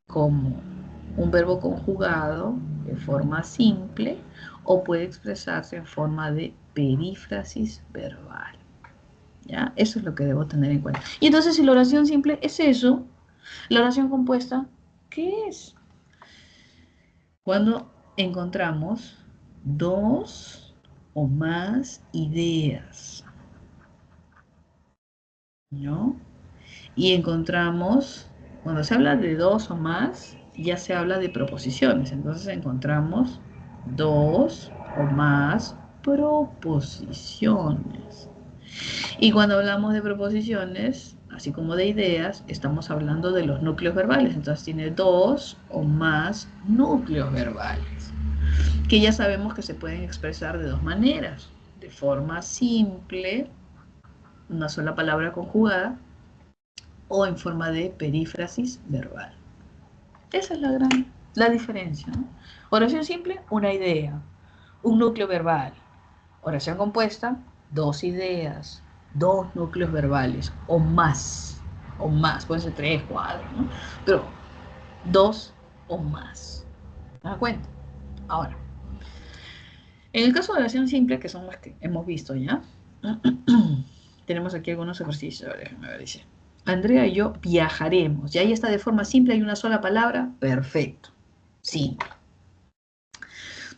como un verbo conjugado de forma simple o puede expresarse en forma de perífrasis verbal. ¿Ya? Eso es lo que debo tener en cuenta. Y entonces, si la oración simple es eso, la oración compuesta, ¿qué es? Cuando encontramos dos o más ideas, ¿no? Y encontramos, cuando se habla de dos o más, ya se habla de proposiciones. Entonces encontramos dos o más proposiciones. Y cuando hablamos de proposiciones, así como de ideas, estamos hablando de los núcleos verbales. Entonces tiene dos o más núcleos verbales, que ya sabemos que se pueden expresar de dos maneras. De forma simple, una sola palabra conjugada, o en forma de perífrasis verbal. Esa es la diferencia, ¿no? Oración simple, una idea, un núcleo verbal. Oración compuesta, dos ideas, dos núcleos verbales, o más, pueden ser tres, cuatro, ¿no? Pero dos o más. ¿Te das cuenta? Ahora, en el caso de oración simple, que son las que hemos visto ya, tenemos aquí algunos ejercicios. Déjenme ver, dice. Andrea y yo viajaremos. Y ahí está de forma simple, hay una sola palabra. Perfecto. Simple.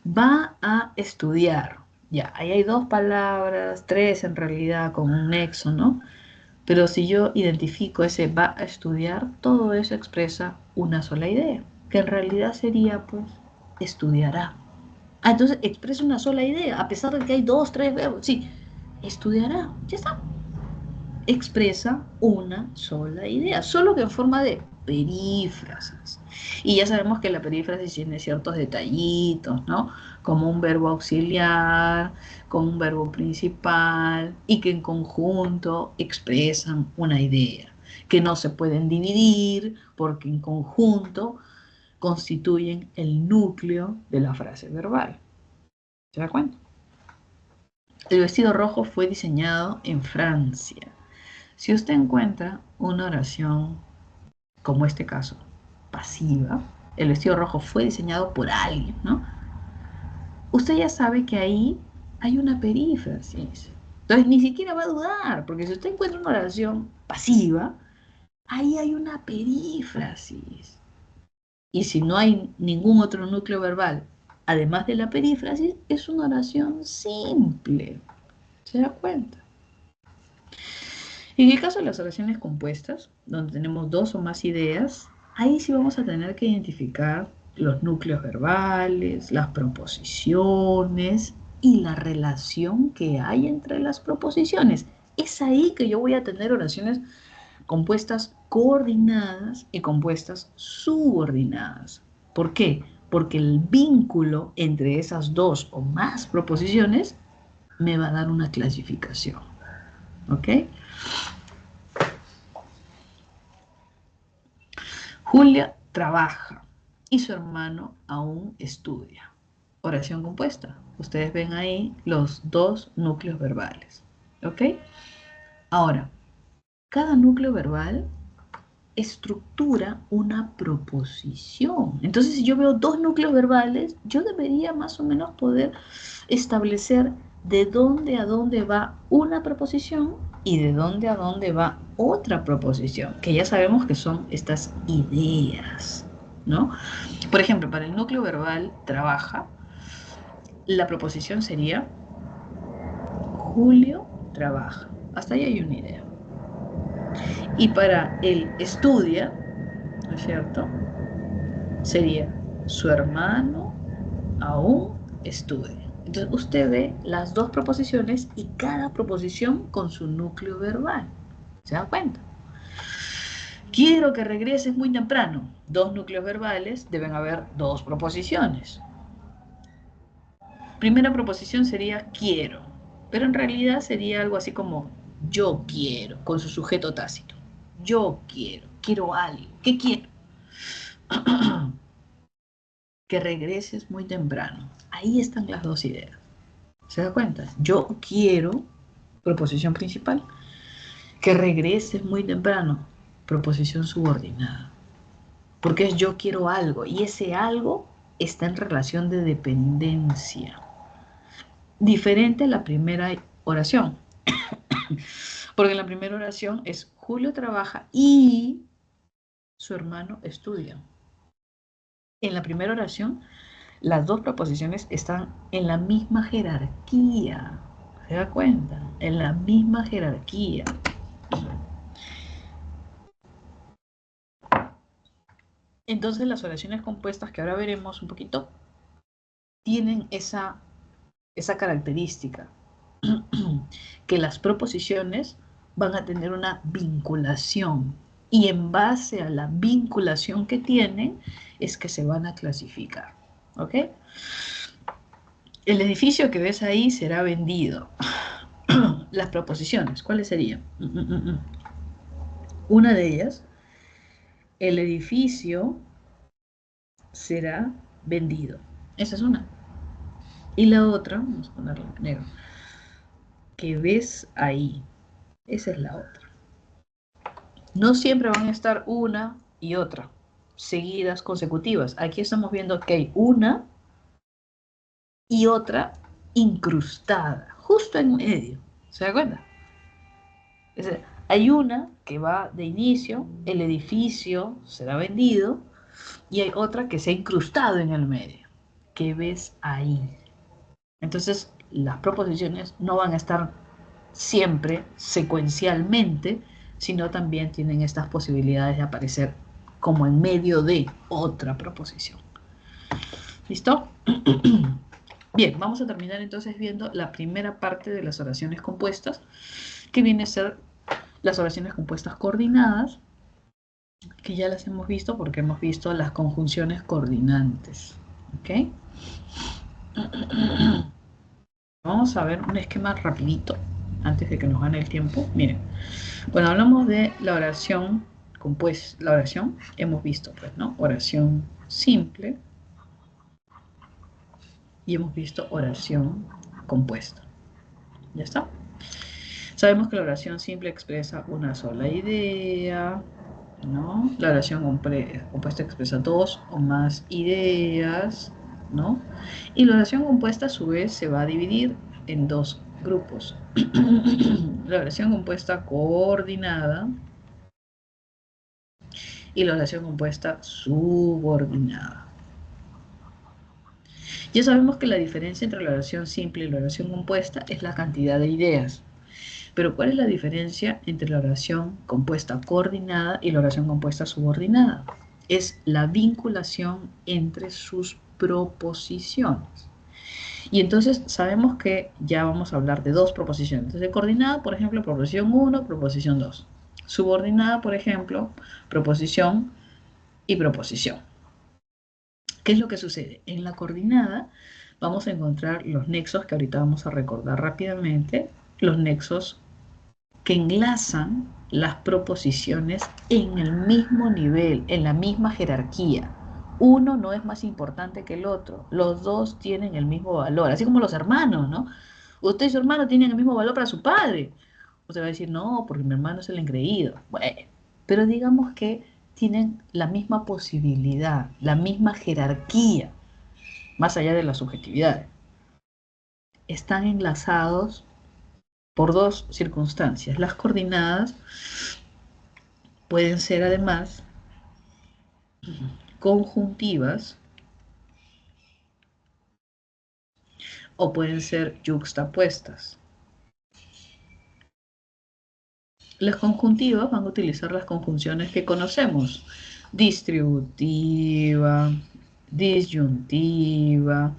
Va a estudiar. Ya, ahí hay dos palabras, tres en realidad, con un nexo, ¿no? Pero si yo identifico ese va a estudiar, todo eso expresa una sola idea, que en realidad sería, pues, estudiará. Ah, entonces expresa una sola idea, a pesar de que hay dos, tres verbos. Sí, estudiará. Ya está. Expresa una sola idea, solo que en forma de perífrasis. Y ya sabemos que la perífrasis tiene ciertos detallitos, ¿no? Como un verbo auxiliar, como un verbo principal, y que en conjunto expresan una idea, que no se pueden dividir porque en conjunto constituyen el núcleo de la frase verbal. ¿Se da cuenta? El vestido rojo fue diseñado en Francia. Si usted encuentra una oración, como este caso, pasiva, el vestido rojo fue diseñado por alguien, ¿no? Usted ya sabe que ahí hay una perífrasis. Entonces ni siquiera va a dudar, porque si usted encuentra una oración pasiva, ahí hay una perífrasis. Y si no hay ningún otro núcleo verbal, además de la perífrasis, es una oración simple. ¿Se da cuenta? En el caso de las oraciones compuestas, donde tenemos dos o más ideas, ahí sí vamos a tener que identificar los núcleos verbales, las proposiciones y la relación que hay entre las proposiciones. Es ahí que yo voy a tener oraciones compuestas coordinadas y compuestas subordinadas. ¿Por qué? Porque el vínculo entre esas dos o más proposiciones me va a dar una clasificación. ¿Ok? Julia trabaja y su hermano aún estudia. Oración compuesta. Ustedes ven ahí los dos núcleos verbales. ¿Ok? Ahora, cada núcleo verbal estructura una proposición. Entonces, si yo veo dos núcleos verbales, yo debería más o menos poder establecer de dónde a dónde va una proposición y de dónde a dónde va otra proposición, que ya sabemos que son estas ideas, ¿no? Por ejemplo, para el núcleo verbal trabaja, la proposición sería Julio trabaja. Hasta ahí hay una idea. Y para el estudia, ¿no es cierto? Sería su hermano aún estudia. Entonces usted ve las dos proposiciones y cada proposición con su núcleo verbal. ¿Se da cuenta? Quiero que regreses muy temprano. Dos núcleos verbales, deben haber dos proposiciones. Primera proposición sería quiero, pero en realidad sería algo así como yo quiero, con su sujeto tácito. Yo quiero algo. ¿Qué quiero? que regreses muy temprano. Ahí están las dos ideas. ¿Se da cuenta? Yo quiero, proposición principal, que regreses muy temprano, proposición subordinada. Porque es yo quiero algo y ese algo está en relación de dependencia. Diferente a la primera oración. Porque en la primera oración es Julio trabaja y su hermano estudia. En la primera oración, las dos proposiciones están en la misma jerarquía. ¿Se da cuenta? En la misma jerarquía. Entonces las oraciones compuestas, que ahora veremos un poquito, tienen esa característica, que las proposiciones van a tener una vinculación y en base a la vinculación que tienen es que se van a clasificar. ¿Ok? El edificio que ves ahí será vendido. Las proposiciones, ¿cuáles serían? Una de ellas, el edificio será vendido. Esa es una. Y la otra, vamos a ponerla en negro, que ves ahí. Esa es la otra. No siempre van a estar una y otra, seguidas, consecutivas. Aquí estamos viendo que hay una y otra incrustada, justo en medio. ¿Se da cuenta? Es decir, hay una que va de inicio, el edificio será vendido, y hay otra que se ha incrustado en el medio, que ves ahí. Entonces, las proposiciones no van a estar siempre secuencialmente, sino también tienen estas posibilidades de aparecer como en medio de otra proposición. ¿Listo? Bien, vamos a terminar entonces viendo la primera parte de las oraciones compuestas, que viene a ser las oraciones compuestas coordinadas, que ya las hemos visto porque hemos visto las conjunciones coordinantes. ¿Ok? Vamos a ver un esquema rapidito antes de que nos gane el tiempo. Miren, cuando hablamos de la oración compuesta, la oración, hemos visto, pues, ¿no? Oración simple y hemos visto oración compuesta. ¿Ya está? Sabemos que la oración simple expresa una sola idea, ¿no? La oración compuesta expresa dos o más ideas, ¿no? Y la oración compuesta a su vez se va a dividir en dos grupos. La oración compuesta coordinada y la oración compuesta subordinada. Ya sabemos que la diferencia entre la oración simple y la oración compuesta es la cantidad de ideas. Pero ¿cuál es la diferencia entre la oración compuesta coordinada y la oración compuesta subordinada? Es la vinculación entre sus proposiciones. Y entonces sabemos que ya vamos a hablar de dos proposiciones. Entonces, coordinada, por ejemplo, proposición 1, proposición 2. Subordinada, por ejemplo, proposición y proposición. ¿Qué es lo que sucede? En la coordinada vamos a encontrar los nexos que ahorita vamos a recordar rápidamente, los nexos que enlazan las proposiciones en el mismo nivel, en la misma jerarquía. Uno no es más importante que el otro, los dos tienen el mismo valor, así como los hermanos, ¿no? Usted y su hermano tienen el mismo valor para su padre. Usted va a decir, no, porque mi hermano es el engreído. Bueno, pero digamos que tienen la misma posibilidad, la misma jerarquía, más allá de la subjetividad. Están enlazados por dos circunstancias. Las coordinadas pueden ser además conjuntivas o pueden ser yuxtapuestas. Las conjuntivas van a utilizar las conjunciones que conocemos: distributiva, disyuntiva,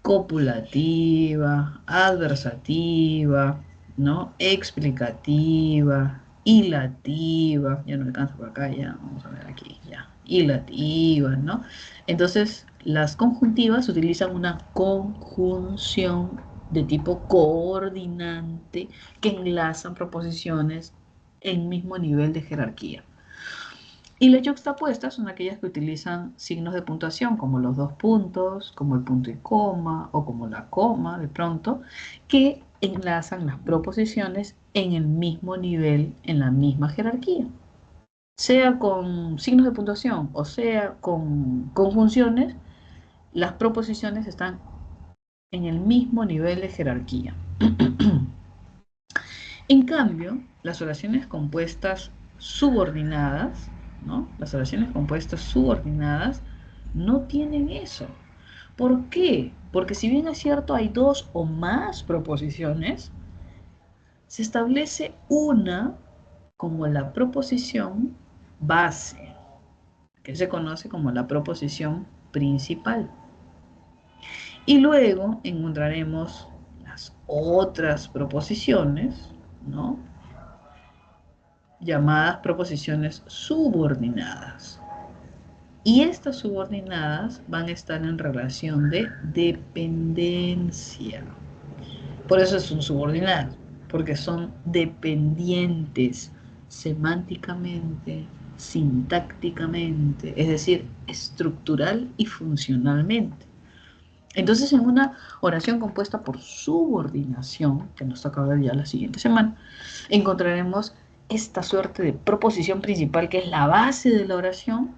copulativa, adversativa, ¿no? Explicativa, hilativa, ya no alcanza por acá, ya, vamos a ver aquí, ya, hilativa, ¿no? Entonces, las conjuntivas utilizan una conjunción de tipo coordinante que enlazan proposiciones en mismo nivel de jerarquía. Y las yuxtapuestas son aquellas que utilizan signos de puntuación, como los dos puntos, como el punto y coma, o como la coma, de pronto, que enlazan las proposiciones en el mismo nivel, en la misma jerarquía. Sea con signos de puntuación o sea con conjunciones, las proposiciones están en el mismo nivel de jerarquía. En cambio, las oraciones compuestas subordinadas, ¿no? Las oraciones compuestas subordinadas no tienen eso. ¿Por qué? Porque si bien es cierto hay dos o más proposiciones, se establece una como la proposición base, que se conoce como la proposición principal. Y luego encontraremos las otras proposiciones, ¿no? Llamadas proposiciones subordinadas. Y estas subordinadas van a estar en relación de dependencia. Por eso son subordinadas, porque son dependientes semánticamente, sintácticamente, es decir, estructural y funcionalmente. Entonces, en una oración compuesta por subordinación, que nos toca ver ya la siguiente semana, encontraremos esta suerte de proposición principal, que es la base de la oración,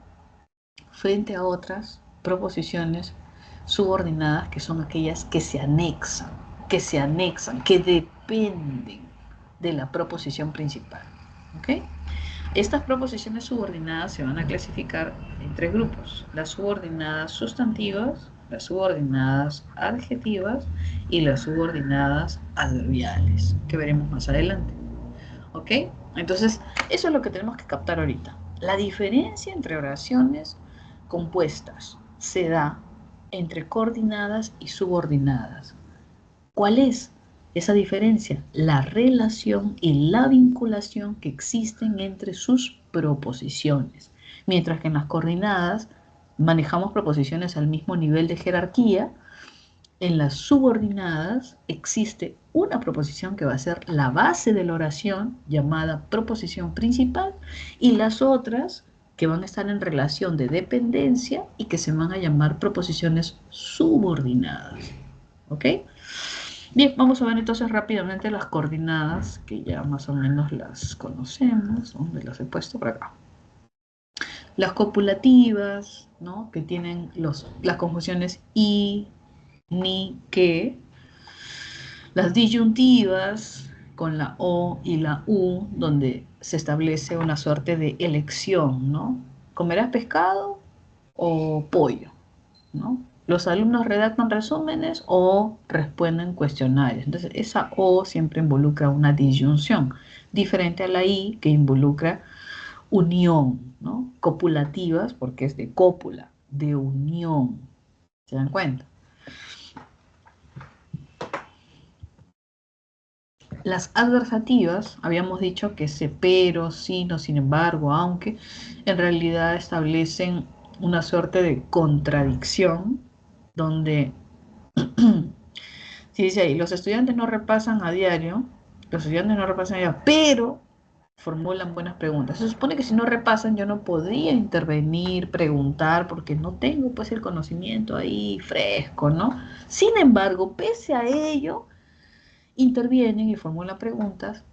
frente a otras proposiciones subordinadas, que son aquellas que se anexan, que dependen de la proposición principal. ¿Ok? Estas proposiciones subordinadas se van a clasificar en tres grupos: las subordinadas sustantivas, las subordinadas adjetivas y las subordinadas adverbiales, que veremos más adelante. ¿Ok? Entonces, eso es lo que tenemos que captar ahorita. La diferencia entre oraciones compuestas se da entre coordinadas y subordinadas. ¿Cuál es esa diferencia? La relación y la vinculación que existen entre sus proposiciones. Mientras que en las coordinadas manejamos proposiciones al mismo nivel de jerarquía, en las subordinadas existe una proposición que va a ser la base de la oración, llamada proposición principal, y las otras que van a estar en relación de dependencia y que se van a llamar proposiciones subordinadas. ¿Ok? Bien, vamos a ver entonces rápidamente las coordinadas, que ya más o menos las conocemos. ¿Dónde las he puesto? Por acá. Las copulativas, ¿no? Que tienen las conjunciones y, ni, que. Las disyuntivas con la O y la U, donde se establece una suerte de elección, ¿no? ¿Comerás pescado o pollo? ¿No? Los alumnos redactan resúmenes o responden cuestionarios. Entonces, esa O siempre involucra una disyunción, diferente a la I, que involucra unión, ¿no? Copulativas, porque es de cópula, de unión. ¿Se dan cuenta? Las adversativas, habíamos dicho que ese pero, sino, sin embargo, aunque, en realidad establecen una suerte de contradicción, donde, si dice ahí, los estudiantes no repasan a diario, pero formulan buenas preguntas. Se supone que si no repasan, yo no podría intervenir, preguntar, porque no tengo pues el conocimiento ahí fresco, ¿no? Sin embargo, pese a ello, intervienen y formulan preguntas,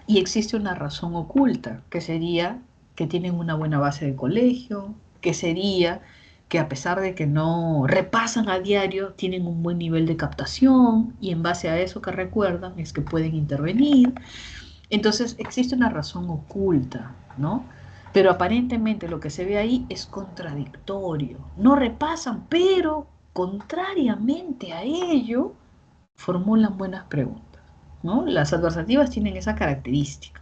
y existe una razón oculta, que sería que tienen una buena base de colegio, que sería que a pesar de que no repasan a diario, tienen un buen nivel de captación, y en base a eso que recuerdan es que pueden intervenir. Entonces existe una razón oculta, ¿no? Pero aparentemente lo que se ve ahí es contradictorio. No repasan, pero contrariamente a ello, formulan buenas preguntas, ¿no? Las adversativas tienen esa característica.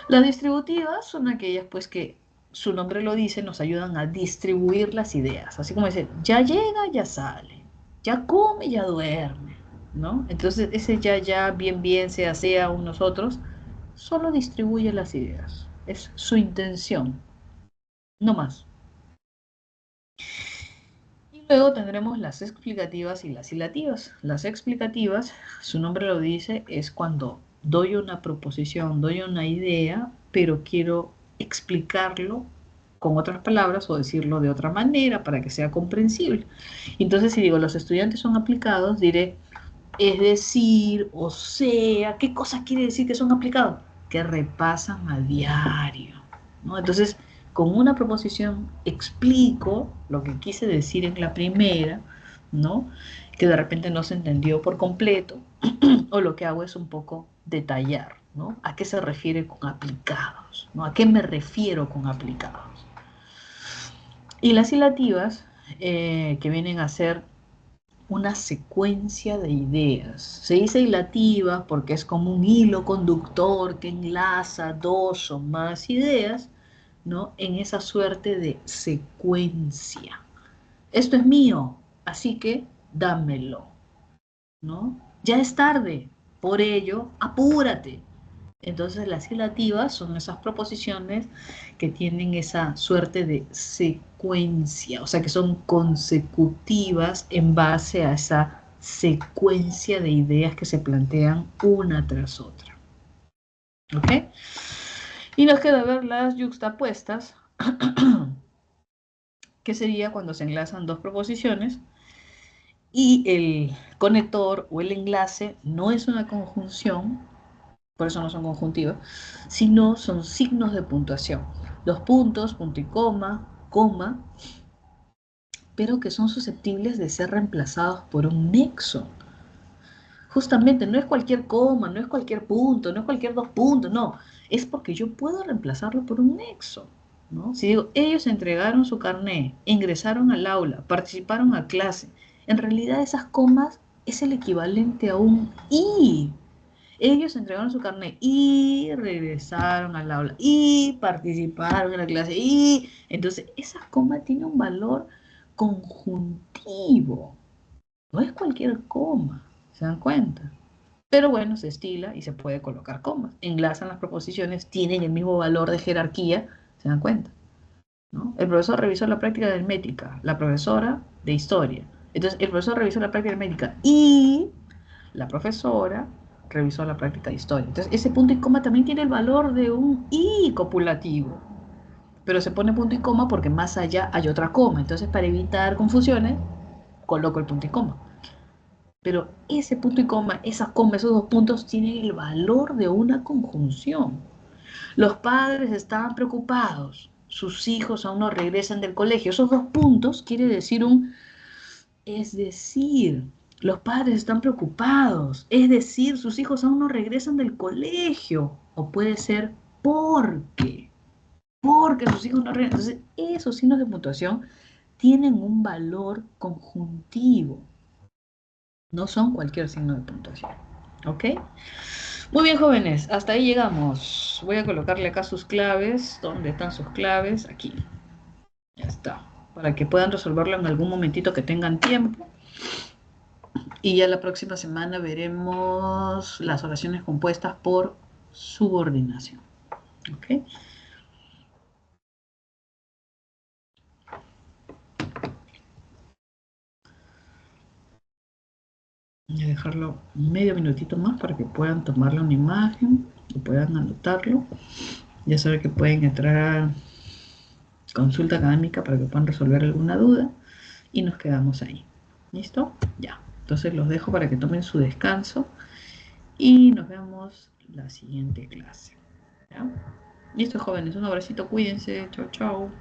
Las distributivas son aquellas pues que su nombre lo dice, nos ayudan a distribuir las ideas, así como dice, ya llega, ya sale, ya come, ya duerme, ¿no? Entonces ese ya, bien, sea un nosotros, solo distribuye las ideas, es su intención, no más. Y luego tendremos las explicativas y las ilativas. Las explicativas, su nombre lo dice, es cuando doy una proposición, doy una idea, pero quiero explicarlo con otras palabras o decirlo de otra manera para que sea comprensible. Entonces, si digo los estudiantes son aplicados, diré, es decir, o sea, ¿qué cosa quiere decir que son aplicados? Que repasan a diario, ¿no? Entonces, con una proposición explico lo que quise decir en la primera, ¿no? Que de repente no se entendió por completo, o lo que hago es un poco detallar, ¿no? ¿A qué se refiere con aplicados? ¿No? ¿A qué me refiero con aplicados? Y las ilativas, que vienen a ser una secuencia de ideas. Se dice hilativa porque es como un hilo conductor que enlaza dos o más ideas, ¿no? En esa suerte de secuencia. Esto es mío, así que dámelo, ¿no? Ya es tarde, por ello, apúrate. Entonces las ilativas son esas proposiciones que tienen esa suerte de secuencia, o sea que son consecutivas en base a esa secuencia de ideas que se plantean una tras otra. ¿Ok? Y nos queda ver las yuxtapuestas, que sería cuando se enlazan dos proposiciones y el conector o el enlace no es una conjunción, por eso no son conjuntivas, sino son signos de puntuación. Los puntos, punto y coma, pero que son susceptibles de ser reemplazados por un nexo. Justamente no es cualquier coma, no es cualquier punto, no es cualquier dos puntos, no, es porque yo puedo reemplazarlo por un nexo, ¿no? Si digo, ellos entregaron su carné, ingresaron al aula, participaron a clase, en realidad esas comas es el equivalente a un y. Ellos entregaron su carnet y regresaron al aula y participaron en la clase y entonces esa coma tiene un valor conjuntivo, no es cualquier coma, ¿se dan cuenta? Pero bueno, se estila y se puede colocar comas. Enlazan las proposiciones, tienen el mismo valor de jerarquía, ¿se dan cuenta? ¿No? El profesor revisó la práctica de métrica, la profesora de historia. Entonces, el profesor revisó la práctica de métrica y la profesora revisó la práctica de historia. Entonces, ese punto y coma también tiene el valor de un y copulativo. Pero se pone punto y coma porque más allá hay otra coma. Entonces, para evitar confusiones, coloco el punto y coma. Pero ese punto y coma, esa coma, esos dos puntos tienen el valor de una conjunción. Los padres estaban preocupados. Sus hijos aún no regresan del colegio. Esos dos puntos quiere decir un es decir. Los padres están preocupados. Es decir, sus hijos aún no regresan del colegio. O puede ser porque. Porque sus hijos no regresan. Entonces, esos signos de puntuación tienen un valor conjuntivo. No son cualquier signo de puntuación. ¿Ok? Muy bien, jóvenes. Hasta ahí llegamos. Voy a colocarle acá sus claves. ¿Dónde están sus claves? Aquí. Ya está. Para que puedan resolverlo en algún momentito que tengan tiempo. Y ya la próxima semana veremos las oraciones compuestas por subordinación. ¿Ok? Voy a dejarlo medio minutito más para que puedan tomarle una imagen y puedan anotarlo. Ya saben que pueden entrar a consulta académica para que puedan resolver alguna duda y nos quedamos ahí. ¿Listo? Ya. Entonces los dejo para que tomen su descanso y nos vemos la siguiente clase. ¿Ya? Listo, jóvenes. Un abracito. Cuídense. Chau, chau.